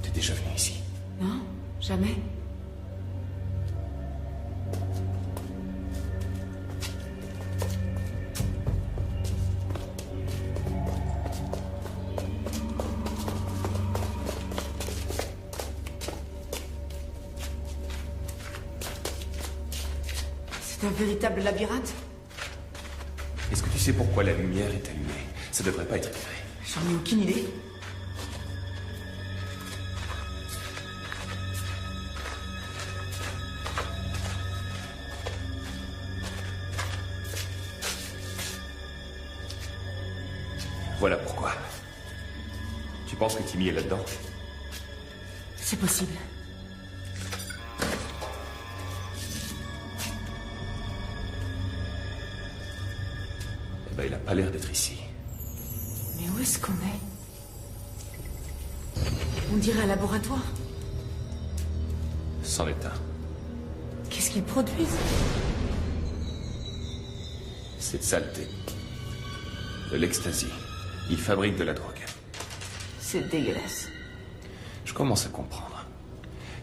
T'es déjà venu ici? Non, jamais. C'est un véritable labyrinthe. Est-ce que tu sais pourquoi la lumière est allumée? Ça devrait pas être éclairé. J'en ai aucune idée. Voilà pourquoi. Tu penses que Timmy est là-dedans? C'est possible. Eh ben, il a pas l'air d'être ici. Mais où est-ce qu'on est? On dirait un laboratoire. C'en est un. Qu'est-ce qu'ils produisent? Cette saleté. De l'ecstasy. Ils fabriquent de la drogue. C'est dégueulasse. Je commence à comprendre.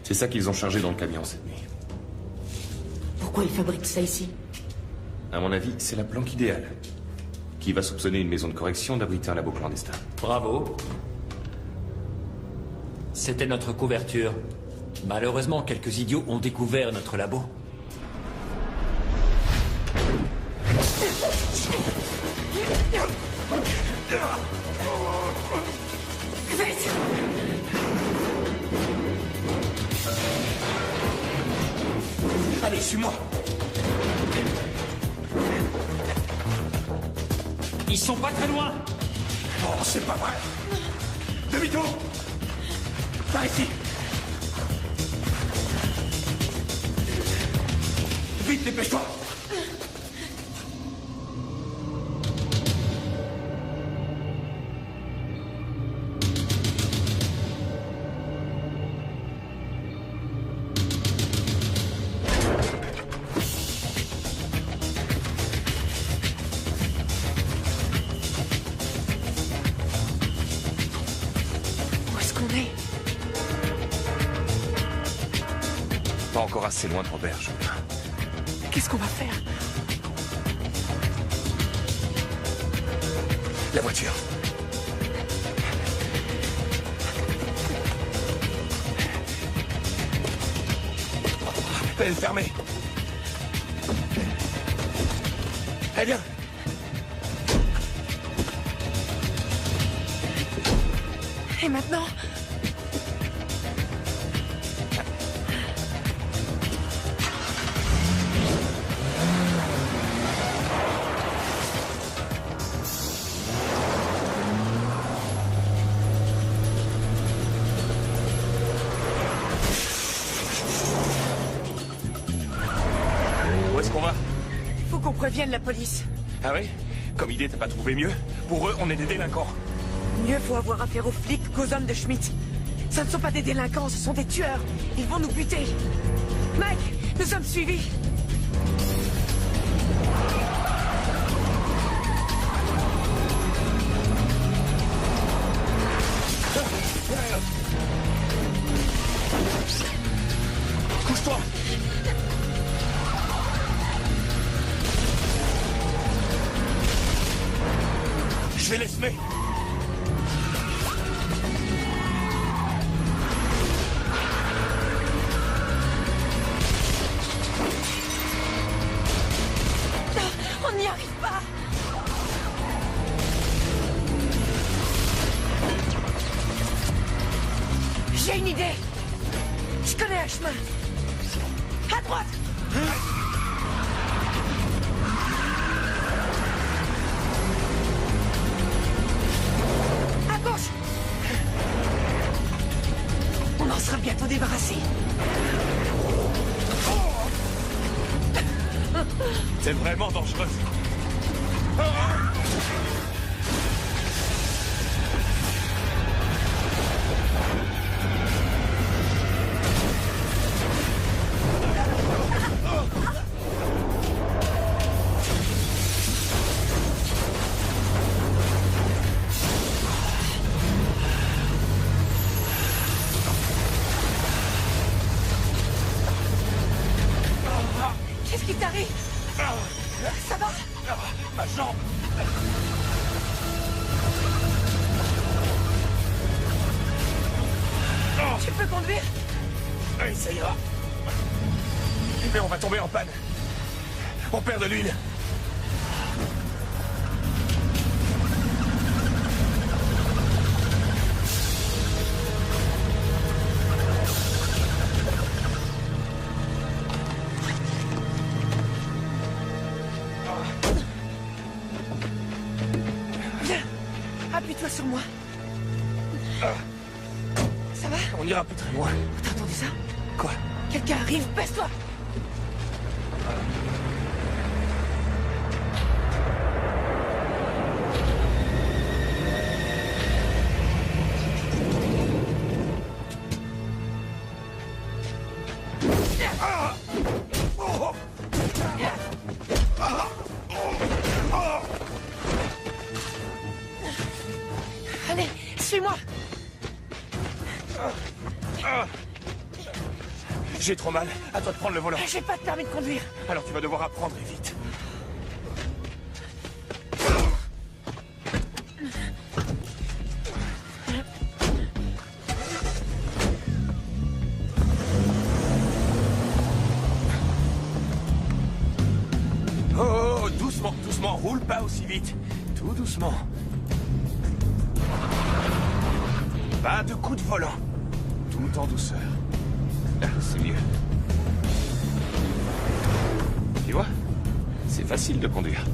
C'est ça qu'ils ont chargé dans le camion cette nuit. Pourquoi ils fabriquent ça ici? À mon avis, c'est la planque idéale. Qui va soupçonner une maison de correction d'abriter un labo clandestin? Bravo. C'était notre couverture. Malheureusement, quelques idiots ont découvert notre labo. Vite! Allez, suis-moi! Ils sont pas très loin! Oh, c'est pas vrai! Demi-tour! Par ici! Vite, dépêche-toi! Où est-ce qu'on est? Pas encore assez loin de Robert, je crois. Qu'est-ce qu'on va faire? La voiture. Elle est fermée. Eh bien. Et maintenant? Où est-ce qu'on va? Faut qu'on prévienne la police. Ah oui? Comme idée, t'as pas trouvé mieux? Pour eux, on est des délinquants. Mieux vaut avoir affaire aux flics qu'aux hommes de Schmidt. Ce ne sont pas des délinquants, ce sont des tueurs. Ils vont nous buter. Mike, nous sommes suivis. Couche-toi! Je vais les semer. On n'y arrive pas. J'ai une idée. Je connais un chemin. À droite. À gauche. On en sera bientôt débarrassé. C'est vraiment dangereux. Qu'est-ce qui t'arrive? Ça va? Ma jambe. Tu peux conduire? Oui, ça ira. Mais on va tomber en panne. On perd de l'huile. Viens, appuie-toi sur moi. Ça va? On ira plus très loin. T'as entendu ça? Quoi? Quelqu'un arrive, baisse-toi! Allez, suis-moi! J'ai trop mal. À toi de prendre le volant. J'ai pas de permis de conduire. Alors tu vas devoir apprendre et vite. Oh, doucement, doucement. Roule pas aussi vite. Tout doucement. Pas de coup de volant. Tout en douceur. C'est mieux. Tu vois? C'est facile de conduire.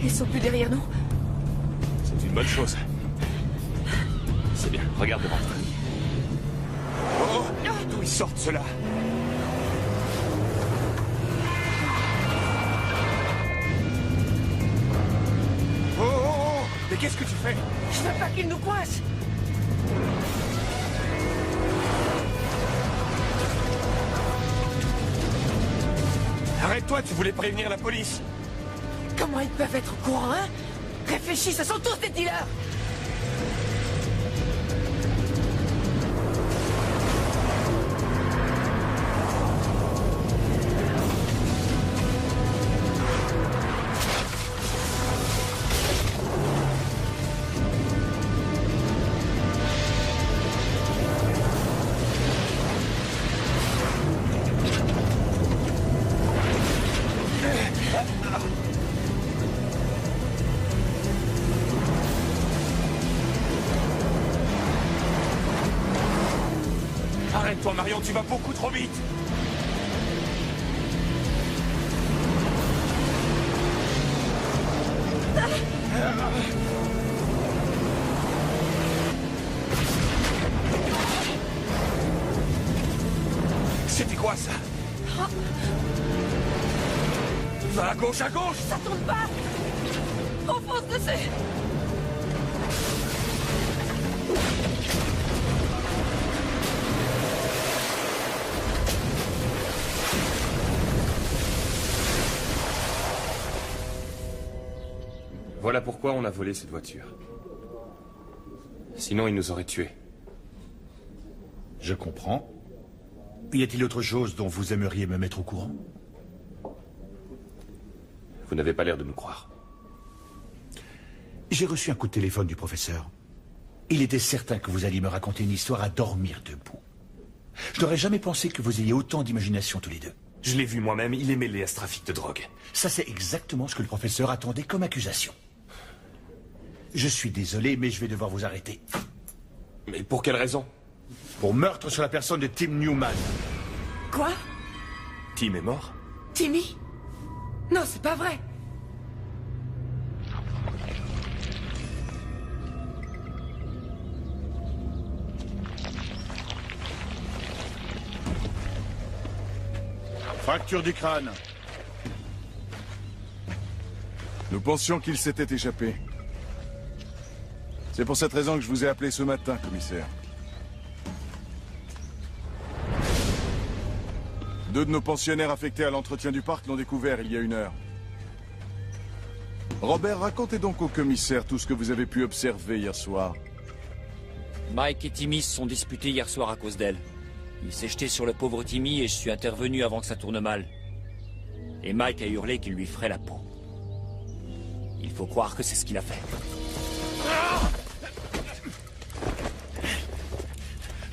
Ils sont plus derrière nous. C'est une bonne chose. C'est bien. Regarde devant toi. Oh! D'où ils sortent, ceux-là? Oh, oh, oh! Mais qu'est-ce que tu fais? Je veux pas qu'ils nous coincent. Arrête-toi, tu voulais prévenir la police. Comment ils peuvent être au courant, hein? Réfléchis, ce sont tous des dealers. Arrête-toi, Marion, tu vas beaucoup trop vite. C'était quoi ça? Va à gauche, à gauche! Ça tourne pas! On fonce dessus! Voilà pourquoi on a volé cette voiture. Sinon, ils nous auraient tués. Je comprends. Y a-t-il autre chose dont vous aimeriez me mettre au courant? Vous n'avez pas l'air de nous croire. J'ai reçu un coup de téléphone du professeur. Il était certain que vous alliez me raconter une histoire à dormir debout. Je n'aurais jamais pensé que vous ayez autant d'imagination tous les deux. Je l'ai vu moi-même, il est mêlé à ce trafic de drogue. Ça, c'est exactement ce que le professeur attendait comme accusation. Je suis désolé, mais je vais devoir vous arrêter. Mais pour quelle raison? Pour meurtre sur la personne de Tim Newman. Quoi? Tim est mort? Timmy? Non, c'est pas vrai. Fracture du crâne. Nous pensions qu'il s'était échappé. C'est pour cette raison que je vous ai appelé ce matin, commissaire. 2 de nos pensionnaires affectés à l'entretien du parc l'ont découvert il y a 1 heure. Robert, racontez donc au commissaire tout ce que vous avez pu observer hier soir. Mike et Timmy se sont disputés hier soir à cause d'elle. Il s'est jeté sur le pauvre Timmy et je suis intervenu avant que ça tourne mal. Et Mike a hurlé qu'il lui ferait la peau. Il faut croire que c'est ce qu'il a fait.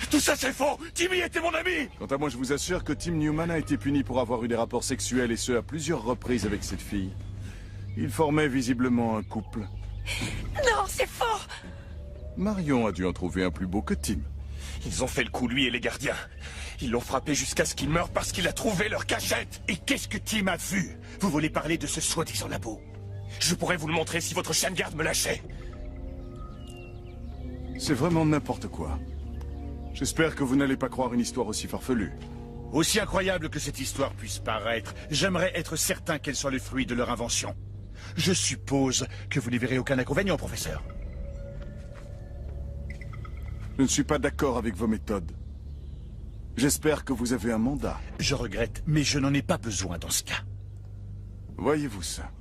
Tout ça c'est faux! Timmy était mon ami! Quant à moi, je vous assure que Tim Newman a été puni pour avoir eu des rapports sexuels et ce à plusieurs reprises avec cette fille. Ils formaient visiblement un couple. Non, c'est faux! Marion a dû en trouver un plus beau que Tim. Ils ont fait le coup, lui et les gardiens. Ils l'ont frappé jusqu'à ce qu'il meure parce qu'il a trouvé leur cachette. Et qu'est-ce que Tim a vu? Vous voulez parler de ce soi-disant labo? Je pourrais vous le montrer si votre chien de garde me lâchait. C'est vraiment n'importe quoi. J'espère que vous n'allez pas croire une histoire aussi farfelue. Aussi incroyable que cette histoire puisse paraître, j'aimerais être certain qu'elle soit le fruit de leur invention. Je suppose que vous n'y verrez aucun inconvénient, professeur. Je ne suis pas d'accord avec vos méthodes. J'espère que vous avez un mandat. Je regrette, mais je n'en ai pas besoin dans ce cas. Voyez-vous ça?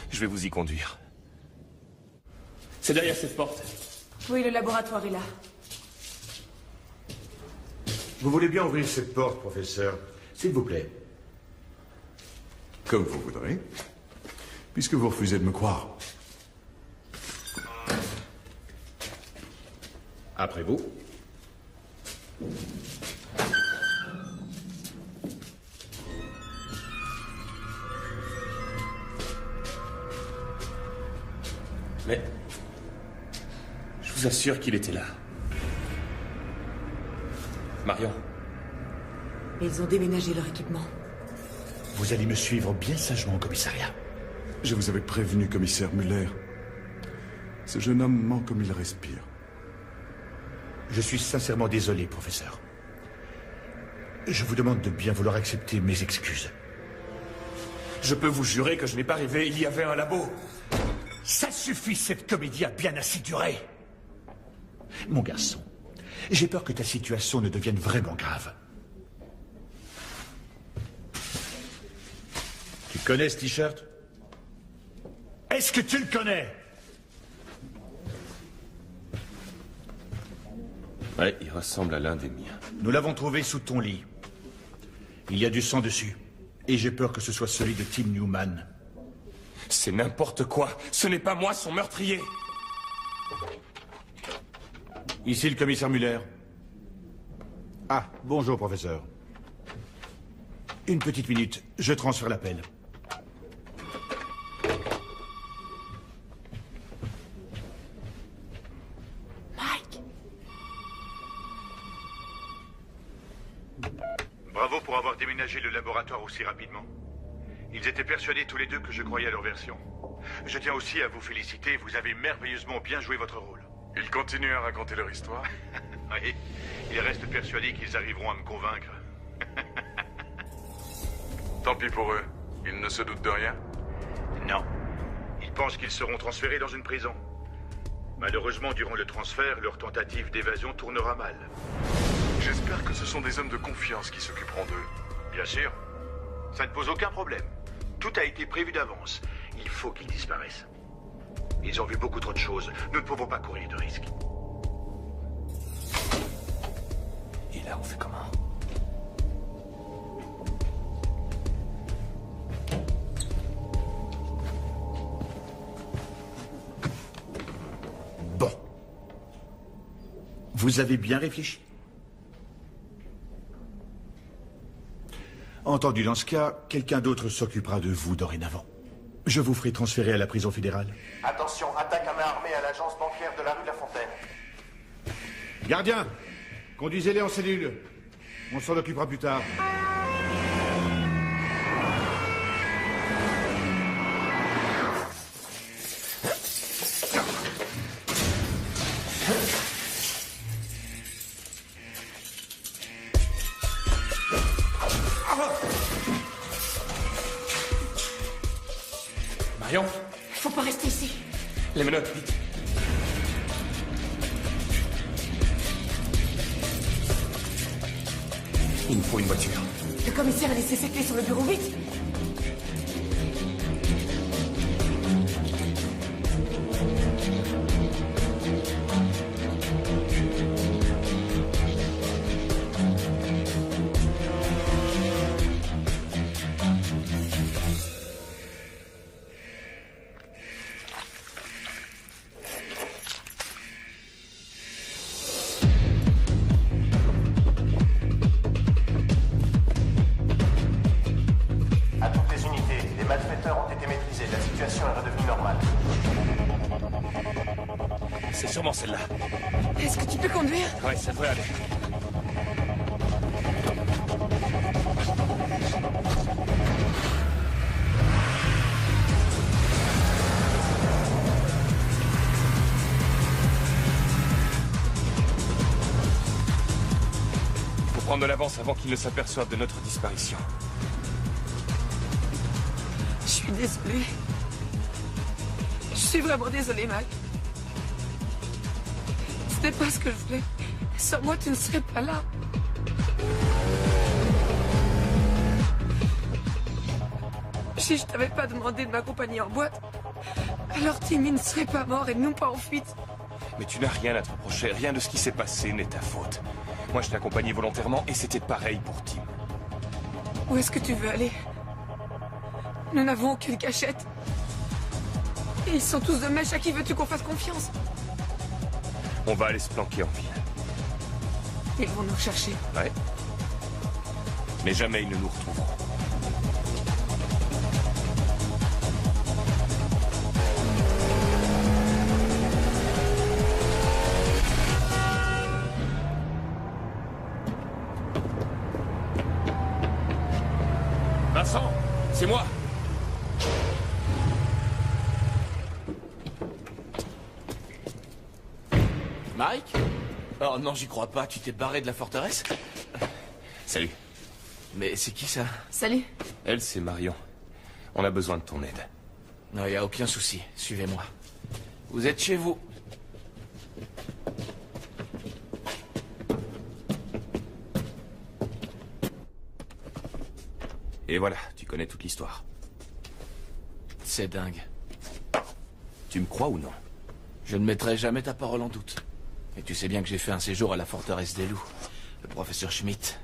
Je vais vous y conduire. C'est derrière cette porte. Oui, le laboratoire est là. Vous voulez bien ouvrir cette porte, professeur? S'il vous plaît. Comme vous voudrez. Puisque vous refusez de me croire. Après vous. Mais... je vous assure qu'il était là. Marion. Ils ont déménagé leur équipement. Vous allez me suivre bien sagement au commissariat. Je vous avais prévenu, commissaire Muller. Ce jeune homme ment comme il respire. Je suis sincèrement désolé, professeur. Je vous demande de bien vouloir accepter mes excuses. Je peux vous jurer que je n'ai pas rêvé, il y avait un labo. Ça suffit, cette comédie a bien assez duré. Mon garçon, j'ai peur que ta situation ne devienne vraiment grave. Tu connais ce t-shirt? Est-ce que tu le connais? Ouais, il ressemble à l'un des miens. Nous l'avons trouvé sous ton lit. Il y a du sang dessus. Et j'ai peur que ce soit celui de Tim Newman. C'est n'importe quoi. Ce n'est pas moi son meurtrier. Ici le commissaire Muller. Ah, bonjour, professeur. Une petite minute, je transfère l'appel. Mike! Bravo pour avoir déménagé le laboratoire aussi rapidement. Ils étaient persuadés tous les deux que je croyais à leur version. Je tiens aussi à vous féliciter, vous avez merveilleusement bien joué votre rôle. Ils continuent à raconter leur histoire? Oui, ils restent persuadés qu'ils arriveront à me convaincre. Tant pis pour eux. Ils ne se doutent de rien? Non. Ils pensent qu'ils seront transférés dans une prison. Malheureusement, durant le transfert, leur tentative d'évasion tournera mal. J'espère que ce sont des hommes de confiance qui s'occuperont d'eux. Bien sûr. Ça ne pose aucun problème. Tout a été prévu d'avance. Il faut qu'ils disparaissent. Ils ont vu beaucoup trop de choses. Nous ne pouvons pas courir de risques. Et là, on fait comment? Bon. Vous avez bien réfléchi? Entendu, dans ce cas, quelqu'un d'autre s'occupera de vous dorénavant. Je vous ferai transférer à la prison fédérale. Attention, attaque à main armée à l'agence bancaire de la rue de la Fontaine. Gardien, conduisez-les en cellule. On s'en occupera plus tard. Marion, Faut pas rester ici. les menottes, vite. Il me faut une voiture. Le commissaire a laissé ses clés sur le bureau, vite. À toutes les unités, les malfaiteurs ont été maîtrisés. La situation est redevenue normale. C'est sûrement celle-là. Est-ce que tu peux conduire? Ouais, ça devrait aller. Faut prendre de l'avance avant qu'ils ne s'aperçoivent de notre disparition. Je suis désolée. Je suis vraiment désolée, Mike. Ce n'est pas ce que je voulais. Sans moi, tu ne serais pas là. Si je t'avais pas demandé de m'accompagner en boîte, alors Timmy ne serait pas mort et nous pas en fuite. Mais tu n'as rien à te reprocher. Rien de ce qui s'est passé n'est ta faute. Moi, je t'ai accompagné volontairement et c'était pareil pour Tim. Où est-ce que tu veux aller? Nous n'avons aucune cachette. Et ils sont tous de mèche. À qui veux-tu qu'on fasse confiance? On va aller se planquer en ville. Ils vont nous chercher. Ouais. Mais jamais ils ne nous retrouveront. Vincent, c'est moi. Mike? Oh non, j'y crois pas. Tu t'es barré de la forteresse? Salut. Mais c'est qui ça? Salut. Elle, c'est Marion. On a besoin de ton aide. Non, y a aucun souci. Suivez-moi. Vous êtes chez vous. Et voilà, tu connais toute l'histoire. C'est dingue. Tu me crois ou non? Je ne mettrai jamais ta parole en doute. Et tu sais bien que j'ai fait un séjour à la forteresse des loups. Le professeur Schmidt,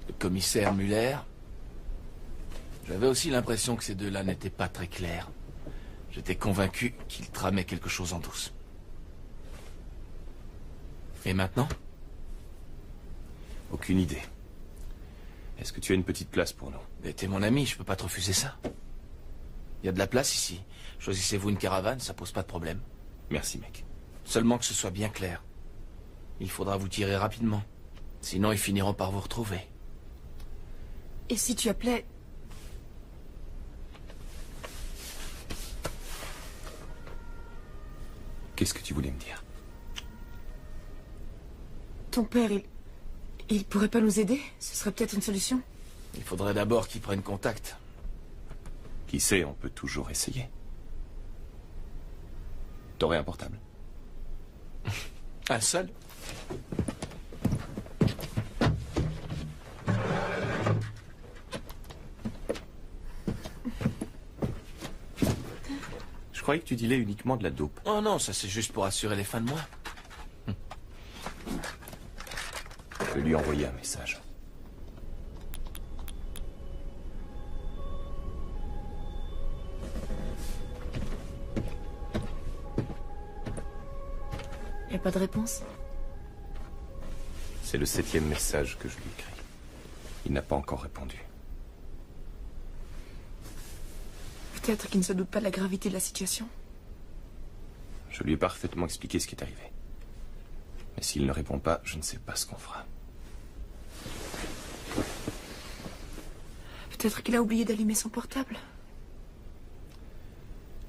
le commissaire Muller. J'avais aussi l'impression que ces deux-là n'étaient pas très clairs. J'étais convaincu qu'ils tramaient quelque chose en douce. Et maintenant? Aucune idée. Est-ce que tu as une petite place pour nous? Mais t'es mon ami, je peux pas te refuser ça. Il y a de la place ici. Choisissez-vous une caravane, ça pose pas de problème. Merci, mec. Seulement que ce soit bien clair. Il faudra vous tirer rapidement. Sinon, ils finiront par vous retrouver. Et si tu appelais... Qu'est-ce que tu voulais me dire? Ton père, il pourrait pas nous aider? Ce serait peut-être une solution. Il faudrait d'abord qu'ils prennent contact. Qui sait, on peut toujours essayer. T'aurais un portable? Un seul? croyais que tu dealais uniquement de la dope. Oh non, ça c'est juste pour assurer les fins de mois. Je vais lui envoyer un message. Y a pas de réponse? C'est le 7e message que je lui écris. Il n'a pas encore répondu. Peut-être qu'il ne se doute pas de la gravité de la situation. Je lui ai parfaitement expliqué ce qui est arrivé. Mais s'il ne répond pas, je ne sais pas ce qu'on fera. Peut-être qu'il a oublié d'allumer son portable.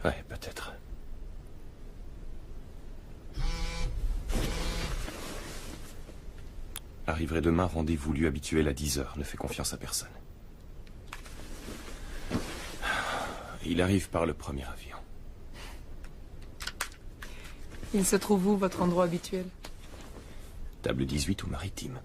Ouais, peut-être. Arriverai demain, rendez-vous lieu habituel à 10h. Ne fais confiance à personne. Il arrive par le premier avion. Il se trouve où, votre endroit habituel? Table 18 ou maritime.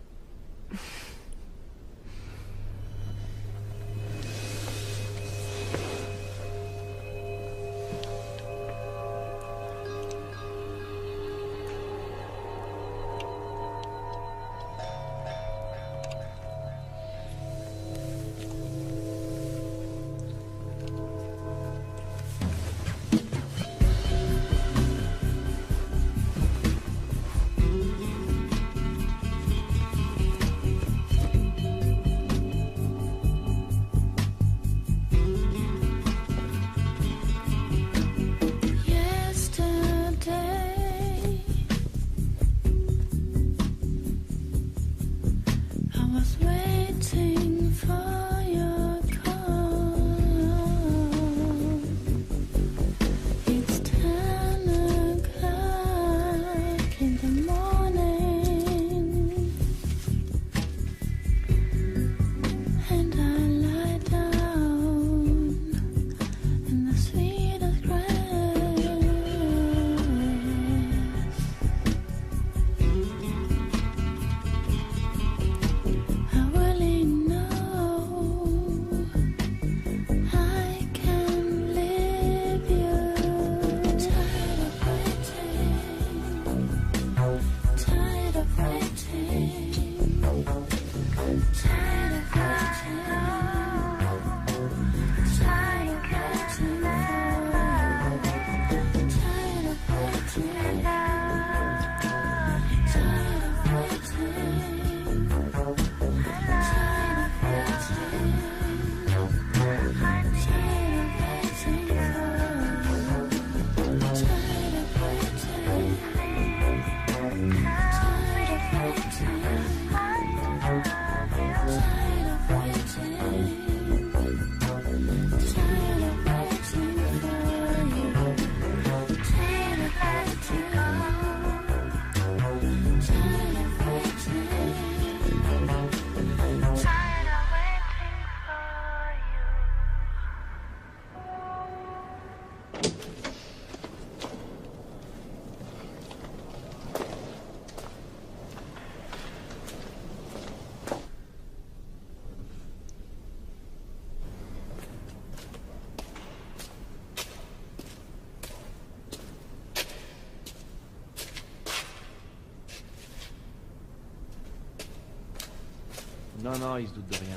Non, ils se doutent de rien.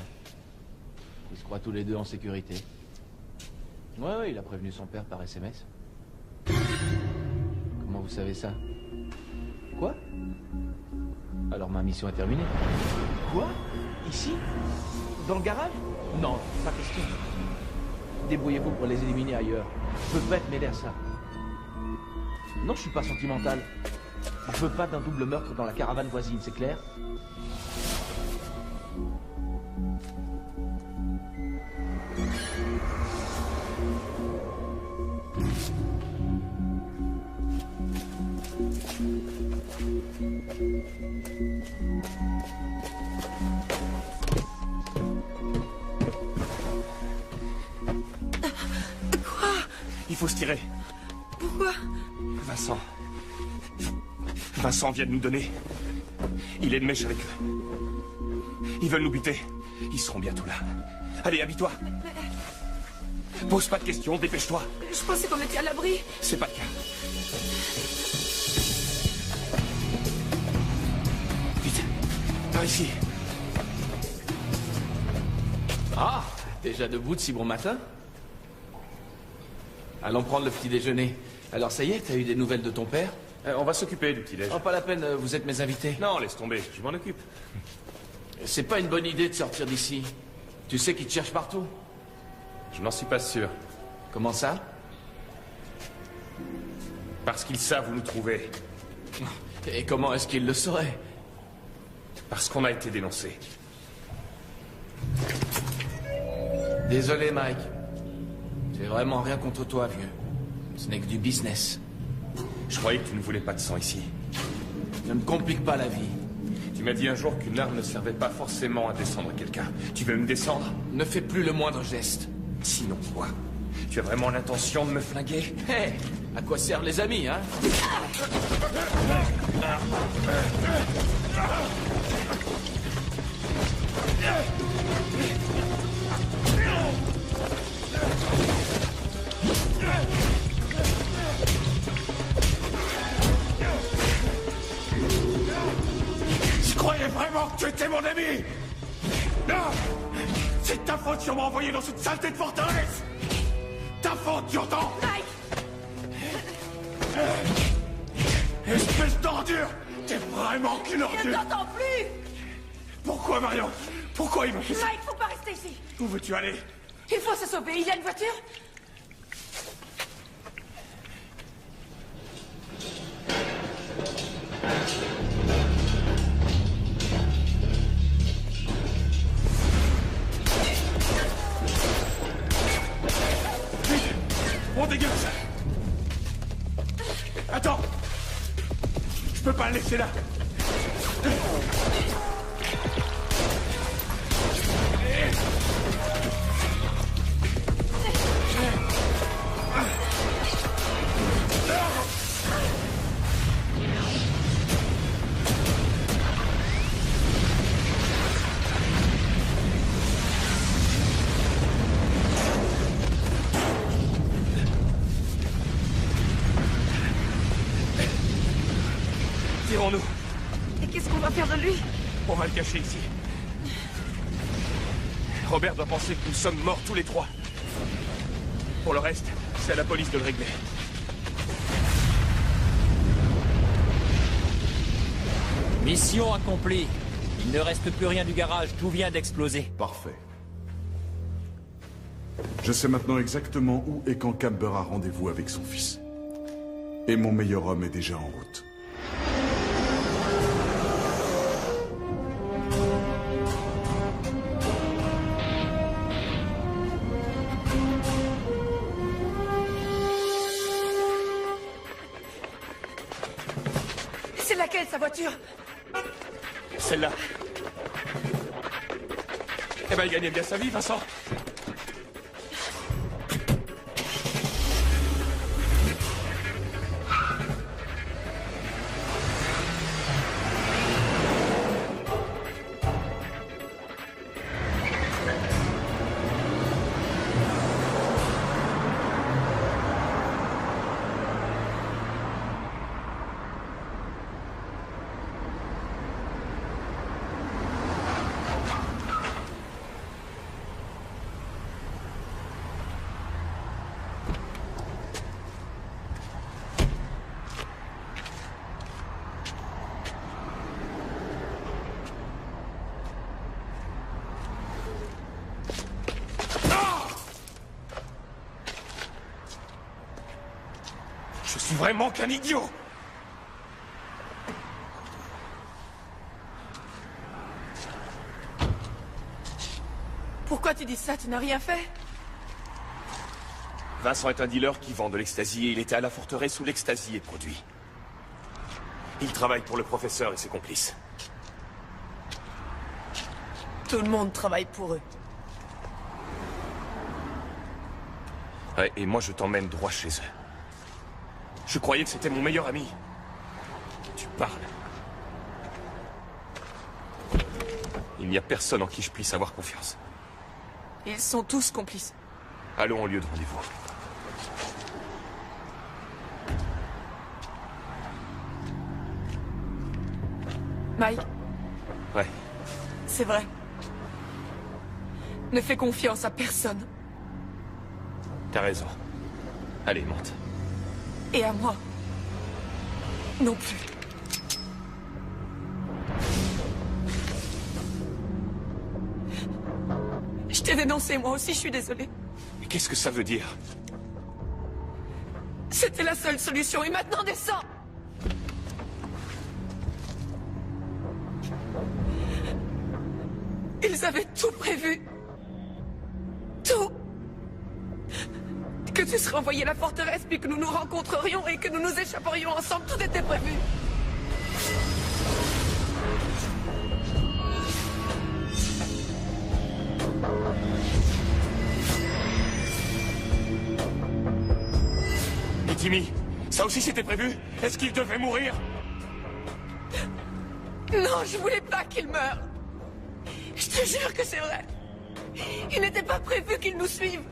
Ils se croient tous les deux en sécurité. Ouais, il a prévenu son père par SMS. Comment vous savez ça? Quoi? Alors ma mission est terminée. Quoi? Ici? Dans le garage? Non, pas question. Débrouillez-vous pour les éliminer ailleurs. Je veux pas être mêlé à ça. Non, je suis pas sentimental. Je veux pas d'un double meurtre dans la caravane voisine, c'est clair? Il faut se tirer. Pourquoi? Vincent vient de nous donner. Il est de mèche avec eux. Ils veulent nous buter. Ils seront bientôt là. Allez, habille-toi. Pose pas de questions, dépêche-toi. Je pensais qu'on était à l'abri. C'est pas le cas. Vite. Par ici. Ah, déjà debout de si bon matin? Allons prendre le petit déjeuner. Alors ça y est, t'as eu des nouvelles de ton père? On va s'occuper du petit-déj. Oh, pas la peine, vous êtes mes invités. Non, laisse tomber, je m'en occupe. C'est pas une bonne idée de sortir d'ici. Tu sais qu'ils te cherchent partout. Je n'en suis pas sûr. Comment ça? Parce qu'ils savent où nous trouver. Et comment est-ce qu'ils le sauraient? Parce qu'on a été dénoncés. Désolé, Mike. J'ai vraiment rien contre toi, vieux. Ce n'est que du business. Je croyais que tu ne voulais pas de sang ici. Ne me complique pas la vie. Tu m'as dit un jour qu'une arme ne servait pas forcément à descendre quelqu'un. Tu veux me descendre? Ne fais plus le moindre geste. Sinon quoi? Tu as vraiment l'intention de me flinguer? Hé, à quoi servent les amis, hein? Je croyais vraiment que tu étais mon ami. Non! C'est ta faute si on m'a envoyé dans cette saleté de forteresse. Ta faute, tu entends? Mike! Espèce d'ordure! T'es vraiment qu'une ordure! Je ne t'entends plus! Pourquoi, Marion? Pourquoi il m'a fait ça? Mike, faut pas rester ici! Où veux-tu aller? Il faut se sauver. Il y a une voiture? On dégage! Attends! Je peux pas le laisser là! Tirons-nous! Et qu'est-ce qu'on va faire de lui? On va le cacher ici. Robert doit penser que nous sommes morts tous les trois. Pour le reste, c'est à la police de le régler. Mission accomplie. Il ne reste plus rien du garage, tout vient d'exploser. Parfait. Je sais maintenant exactement où et quand Camber a rendez-vous avec son fils. Et mon meilleur homme est déjà en route. C'est laquelle, sa voiture? Celle-là. Eh ben, il gagnait bien sa vie, Vincent. Je suis vraiment qu'un idiot! Pourquoi tu dis ça? Tu n'as rien fait? Vincent est un dealer qui vend de l'ecstasy et il était à la forteresse où l'ecstasy est produit. Il travaille pour le professeur et ses complices. Tout le monde travaille pour eux. Ouais, et moi je t'emmène droit chez eux. Je croyais que c'était mon meilleur ami. Tu parles. Il n'y a personne en qui je puisse avoir confiance. Ils sont tous complices. Allons au lieu de rendez-vous. Mike, Ouais. c'est vrai. Ne fais confiance à personne. T'as raison. Allez, monte. Et à moi. Non plus. Je t'ai dénoncé, moi aussi, je suis désolée. Mais qu'est-ce que ça veut dire? C'était la seule solution, et maintenant descends! Ils avaient tout prévu. Tout. Que tu serais envoyé à la forteresse, puis que nous nous rencontrerions et que nous nous échapperions ensemble, tout était prévu. Et Timmy, ça aussi c'était prévu? Est-ce qu'il devait mourir? Non, je voulais pas qu'il meure. Je te jure que c'est vrai. Il n'était pas prévu qu'il nous suive.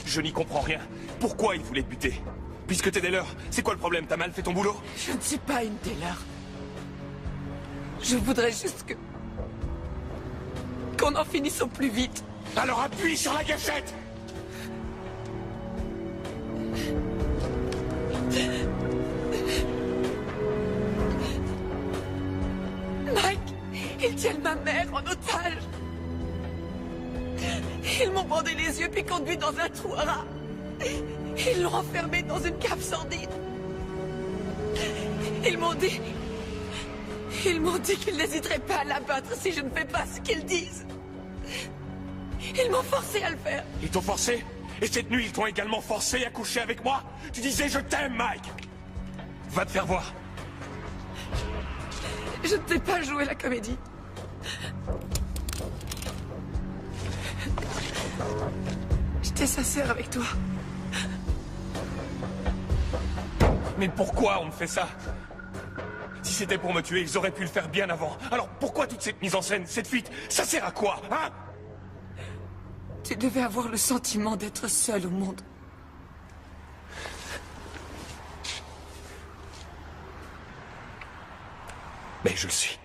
Je n'y comprends rien. Pourquoi il voulait te buter? Puisque t'es Taylor, c'est quoi le problème? T'as mal fait ton boulot? Je ne suis pas une Taylor. Je voudrais juste que... qu'on en finisse au plus vite. Alors appuie sur la gâchette! Mike, ils tiennent ma mère en otage. Ils m'ont bandé les yeux puis conduit dans un trou à rats. Ils l'ont enfermée dans une cave sordide. Ils m'ont dit qu'ils n'hésiteraient pas à l'abattre si je ne fais pas ce qu'ils disent. Ils m'ont forcé à le faire. Ils t'ont forcé? Et cette nuit, ils t'ont également forcé à coucher avec moi? Tu disais je t'aime, Mike! Va te faire voir. Je ne t'ai pas joué la comédie. J'étais sincère avec toi. Mais pourquoi on me fait ça? Si c'était pour me tuer, ils auraient pu le faire bien avant. Alors pourquoi toute cette mise en scène, cette fuite? Ça sert à quoi, hein? Tu devais avoir le sentiment d'être seul au monde. Mais je le suis.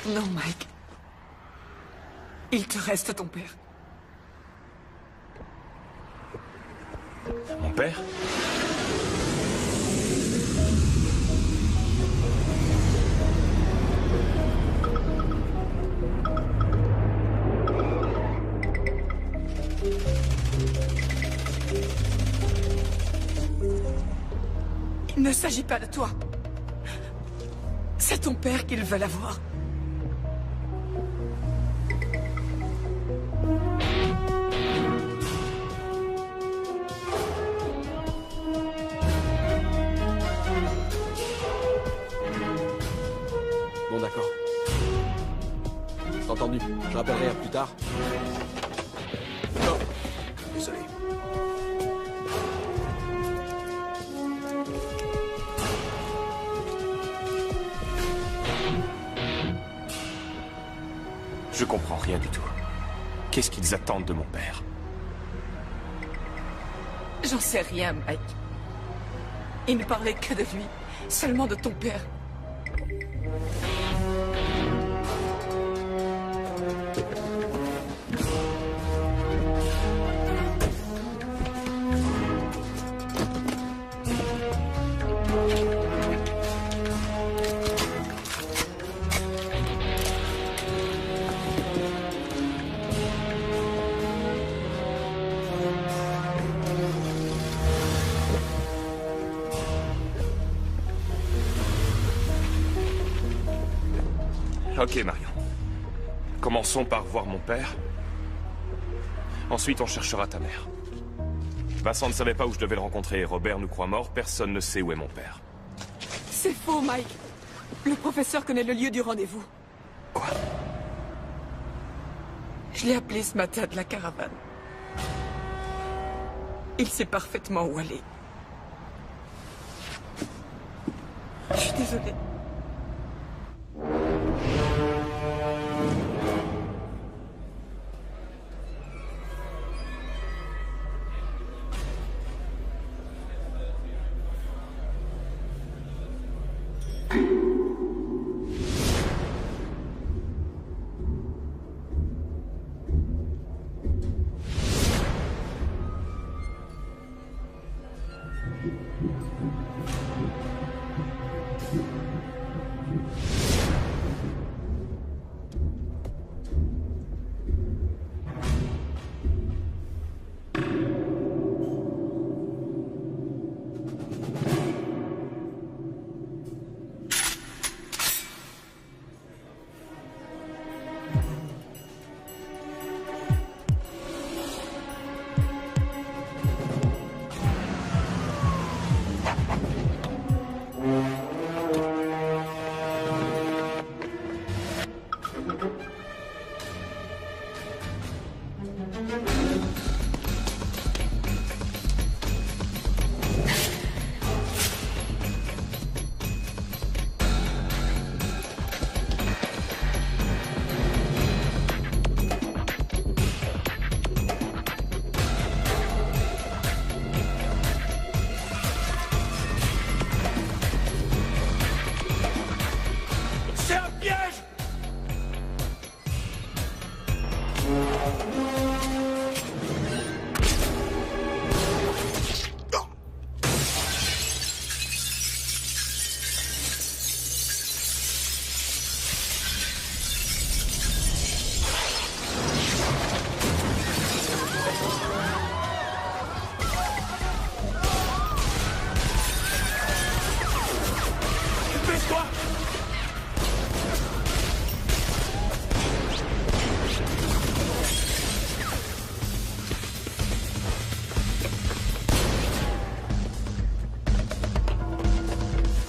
Non, Mike. Il te reste ton père. Mon père? Il ne s'agit pas de toi. C'est ton père qu'ils veulent avoir. Bon, d'accord. Entendu. Je rappellerai à plus tard. Non. Désolé. Je comprends rien du tout. Qu'est-ce qu'ils attendent de mon père? J'en sais rien, Mike. Il ne parlait que de lui, seulement de ton père. Ok, Marion. Commençons par voir mon père. Ensuite, on cherchera ta mère. Vincent ne savait pas où je devais le rencontrer. Robert nous croit mort. Personne ne sait où est mon père. C'est faux, Mike. Le professeur connaît le lieu du rendez-vous. Quoi? Je l'ai appelé ce matin de la caravane. Il sait parfaitement où aller. Je suis désolée.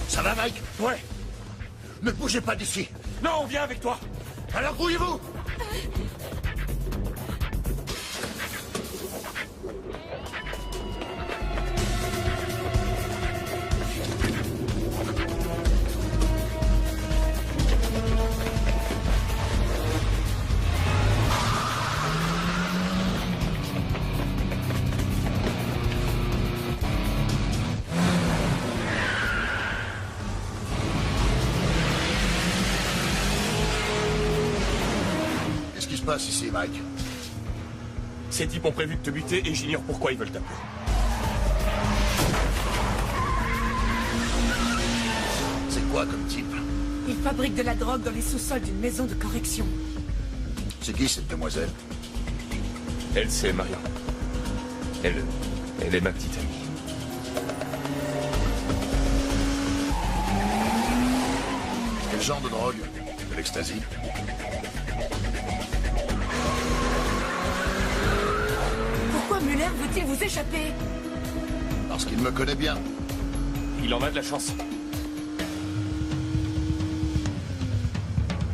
Ça va, Mike? Ouais. Ne bougez pas d'ici. Non, on vient avec toi. Alors grouillez-vous. Qu'est-ce qui se passe ici, Mike? Ces types ont prévu de te buter et j'ignore pourquoi ils veulent ta peau. C'est quoi comme type? Il fabrique de la drogue dans les sous-sols d'une maison de correction. C'est qui cette demoiselle? Elle, c'est Marion. Elle est ma petite amie. Quel genre de drogue? De l'ecstasy? Pourquoi Muller veut-il vous échapper? Parce qu'il me connaît bien. Il en a de la chance.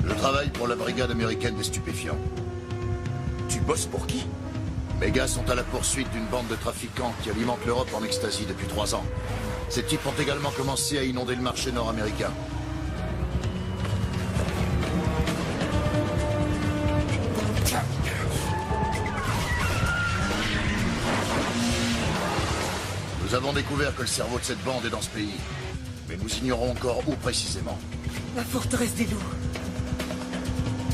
Je travaille pour la brigade américaine des stupéfiants. Tu bosses pour qui? Mes gars sont à la poursuite d'une bande de trafiquants qui alimentent l'Europe en ecstasy depuis 3 ans. Ces types ont également commencé à inonder le marché nord-américain. Nous avons découvert que le cerveau de cette bande est dans ce pays. Mais nous ignorons encore où précisément. La forteresse des loups.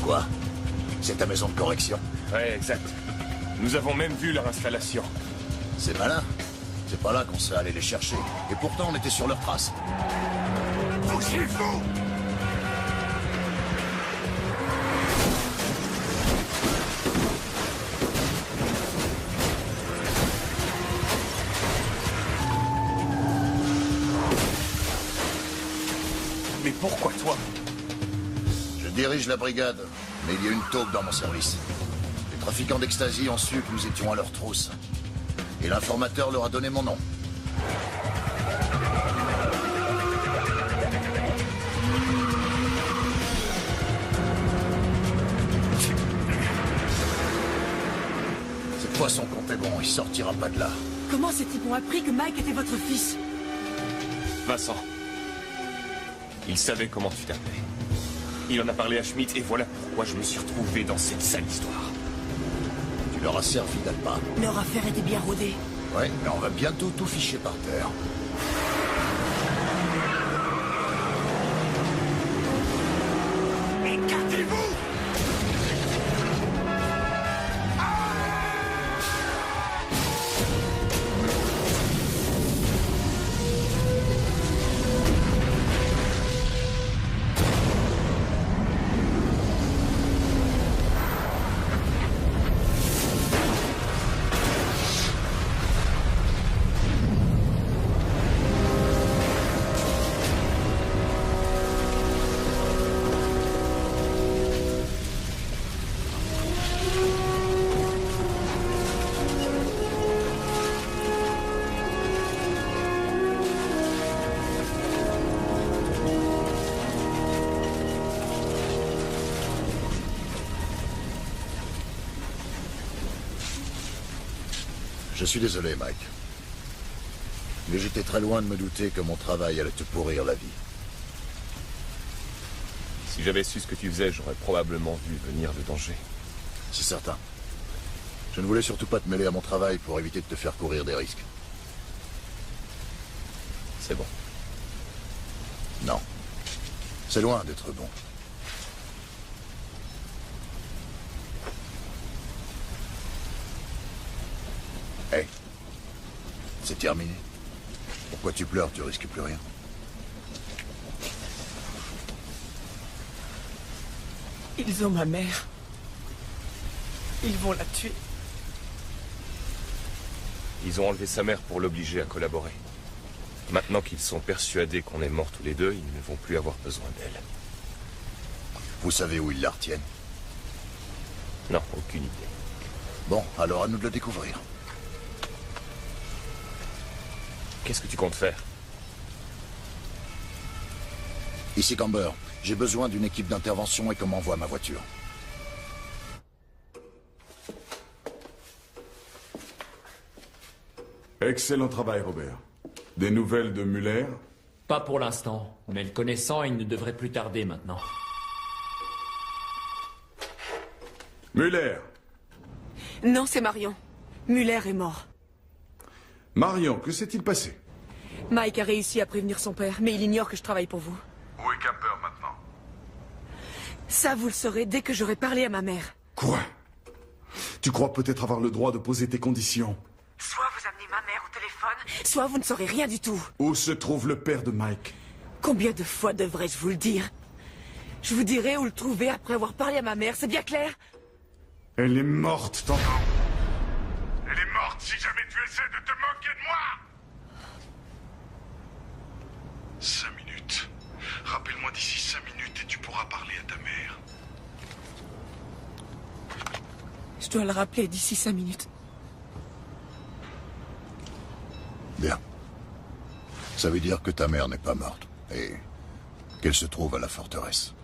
Quoi? C'est ta maison de correction? Ouais, exact. Nous avons même vu leur installation. C'est malin. C'est pas là qu'on serait allé les chercher. Et pourtant, on était sur leurs traces. Bougez-vous! Mais pourquoi toi? Je dirige la brigade, mais il y a une taupe dans mon service. Les trafiquants d'ecstasy ont su que nous étions à leur trousse. Et l'informateur leur a donné mon nom. Cette fois, son compte est bon, il sortira pas de là. Comment ces types ont appris que Mike était votre fils? Vincent. Il savait comment tu t'appelais. Il en a parlé à Schmidt et voilà pourquoi je me suis retrouvé dans cette sale histoire. Tu leur as servi d'alpha. Leur affaire était bien rodée. Ouais, mais on va bientôt tout ficher par terre. Écartez-vous! Je suis désolé, Mike. Mais j'étais très loin de me douter que mon travail allait te pourrir la vie. Si j'avais su ce que tu faisais, j'aurais probablement vu venir le danger. C'est certain. Je ne voulais surtout pas te mêler à mon travail pour éviter de te faire courir des risques. C'est bon. Non. C'est loin d'être bon. C'est terminé. Pourquoi tu pleures? Tu risques plus rien. Ils ont ma mère. Ils vont la tuer. Ils ont enlevé sa mère pour l'obliger à collaborer. Maintenant qu'ils sont persuadés qu'on est morts tous les deux, ils ne vont plus avoir besoin d'elle. Vous savez où ils la retiennent? Non, aucune idée. Bon, alors à nous de le découvrir. Qu'est-ce que tu comptes faire? Ici Camber, j'ai besoin d'une équipe d'intervention et qu'on m'envoie ma voiture. Excellent travail, Robert. Des nouvelles de Muller? Pas pour l'instant, mais le connaissant, il ne devrait plus tarder maintenant. Muller! Non, c'est Marion. Muller est mort. Marion, que s'est-il passé? Mike a réussi à prévenir son père, mais il ignore que je travaille pour vous. Où est Camper maintenant? Ça, vous le saurez dès que j'aurai parlé à ma mère. Quoi? Tu crois peut-être avoir le droit de poser tes conditions? Soit vous amenez ma mère au téléphone, soit vous ne saurez rien du tout. Où se trouve le père de Mike? Combien de fois devrais-je vous le dire? Je vous dirai où le trouver après avoir parlé à ma mère, c'est bien clair? Elle est morte, t'entends? Elle est morte si jamais tu essaies de te moquer de moi! 5 minutes. Rappelle-moi d'ici 5 minutes et tu pourras parler à ta mère. Je dois le rappeler d'ici 5 minutes. Bien. Ça veut dire que ta mère n'est pas morte et qu'elle se trouve à la forteresse.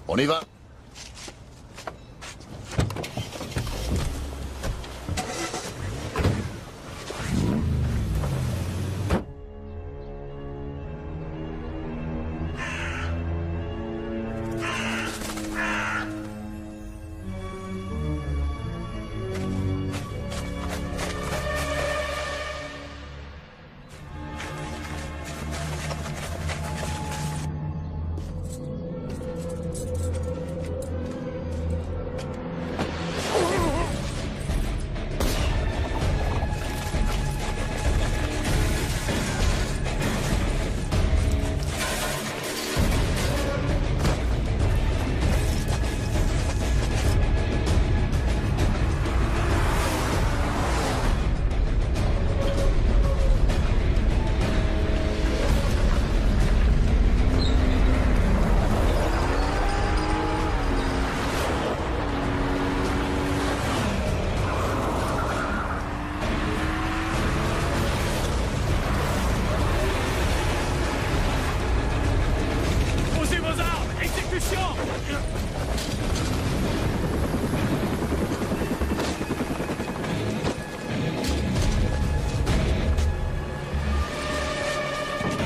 On y va!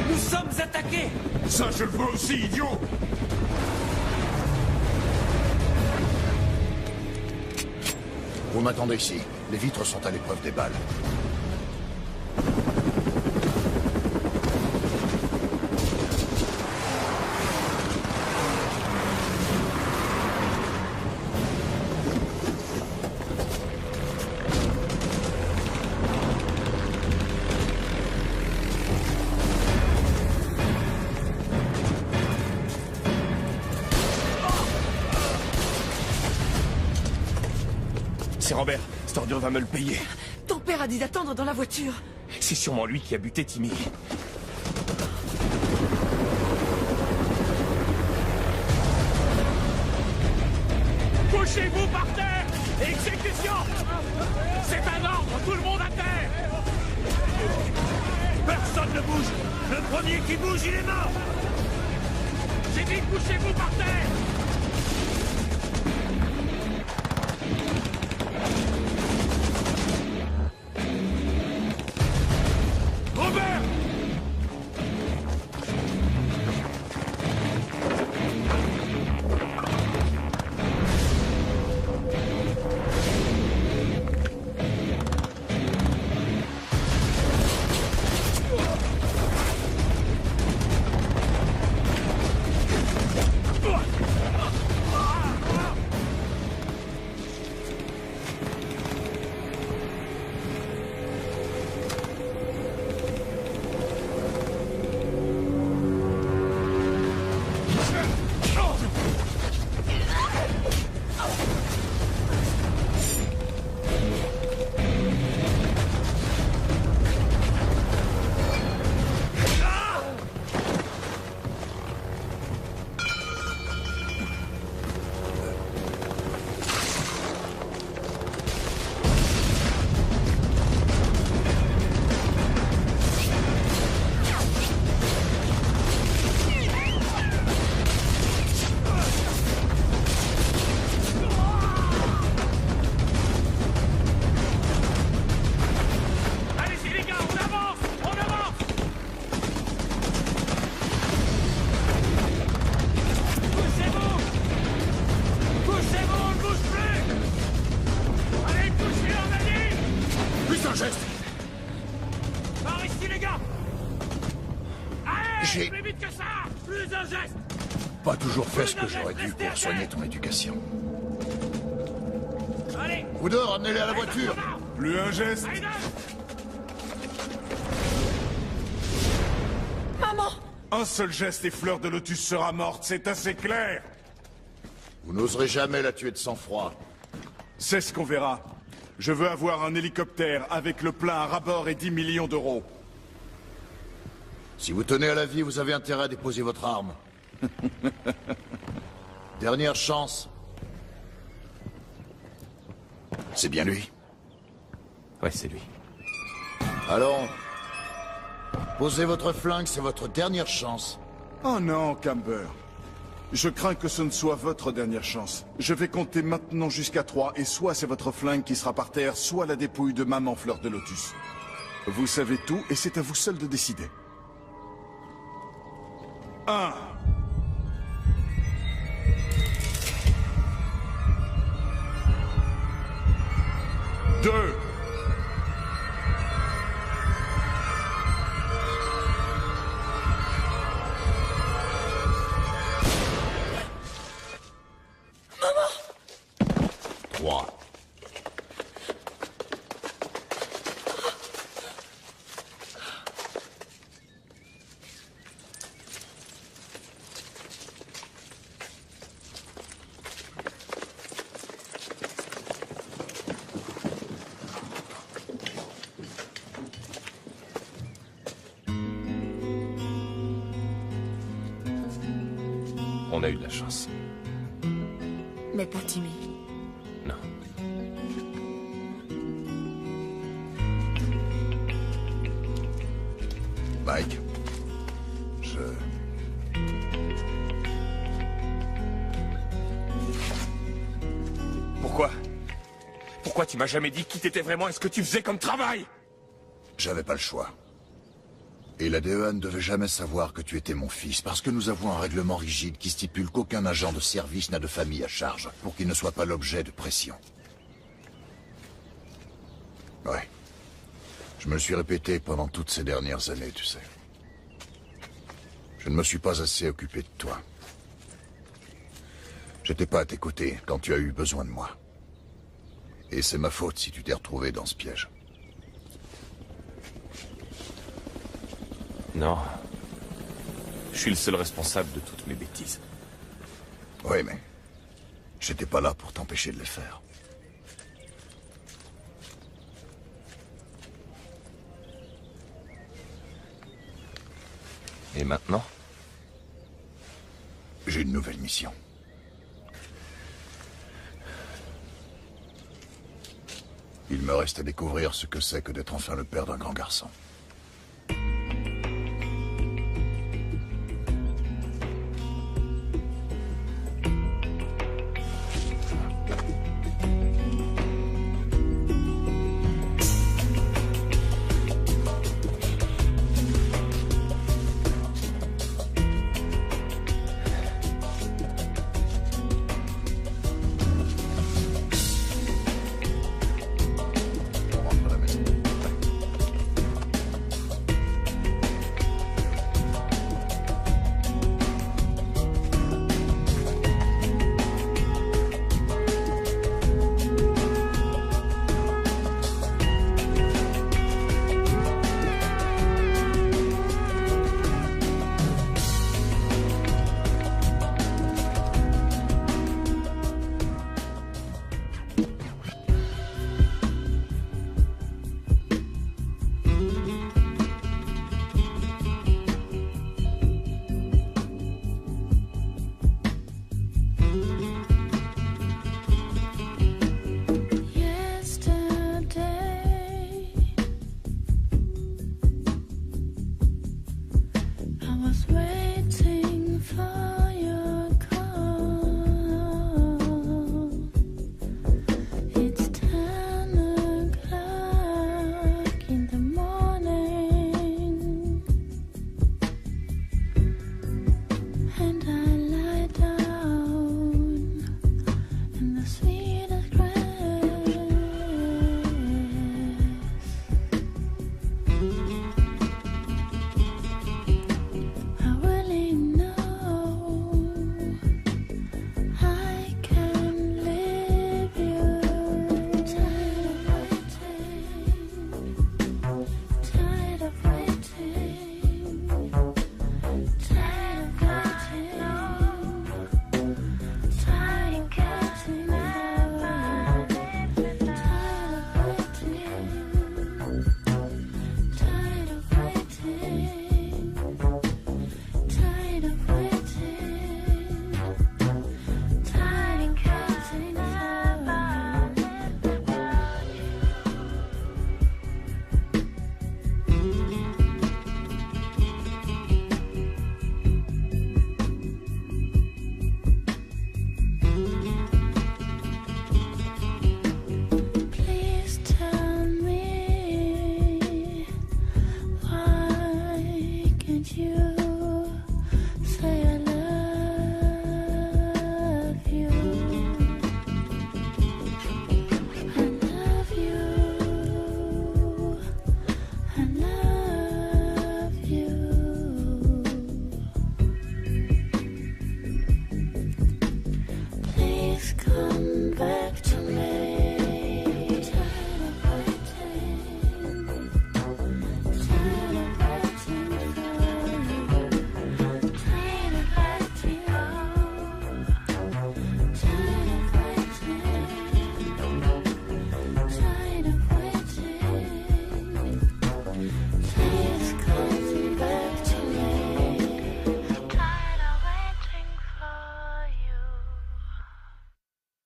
Nous sommes attaqués! Ça, je le vois aussi, idiot! Vous m'attendez ici. Les vitres sont à l'épreuve des balles. C'est Robert. Cette ordure va me le payer. Ton père a dit d'attendre dans la voiture. C'est sûrement lui qui a buté Timmy. Couchez-vous par terre! Exécution! C'est un ordre, tout le monde à terre! Personne ne bouge! Le premier qui bouge, il est mort! J'ai dit couchez-vous par terre! Robert! toujours fait ce que j'aurais dû pour soigner ton éducation. Allez! Vous deux, ramenez-les à la voiture. Plus un geste. Maman! Un seul geste et Fleur de Lotus sera morte, c'est assez clair. Vous n'oserez jamais la tuer de sang-froid. C'est ce qu'on verra. Je veux avoir un hélicoptère avec le plein à rabord et 10 millions d'euros. Si vous tenez à la vie, vous avez intérêt à déposer votre arme. Dernière chance. C'est bien lui? Ouais, c'est lui. Allons. Posez votre flingue, c'est votre dernière chance. Oh non, Camber. Je crains que ce ne soit votre dernière chance. Je vais compter maintenant jusqu'à 3, et soit c'est votre flingue qui sera par terre, soit la dépouille de maman Fleur de Lotus. Vous savez tout, et c'est à vous seul de décider. 1. 2. 3. On a eu de la chance. Mais pas Timmy. Non. Mike, Pourquoi? Pourquoi tu m'as jamais dit qui t'étais vraiment et ce que tu faisais comme travail? J'avais pas le choix. Et la DEA ne devait jamais savoir que tu étais mon fils, parce que nous avons un règlement rigide qui stipule qu'aucun agent de service n'a de famille à charge, pour qu'il ne soit pas l'objet de pression. Ouais. Je me le suis répété pendant toutes ces dernières années, tu sais. Je ne me suis pas assez occupé de toi. J'étais pas à tes côtés quand tu as eu besoin de moi. Et c'est ma faute si tu t'es retrouvé dans ce piège. Non. Je suis le seul responsable de toutes mes bêtises. Oui, mais j'étais pas là pour t'empêcher de les faire. Et maintenant? J'ai une nouvelle mission. Il me reste à découvrir ce que c'est que d'être enfin le père d'un grand garçon.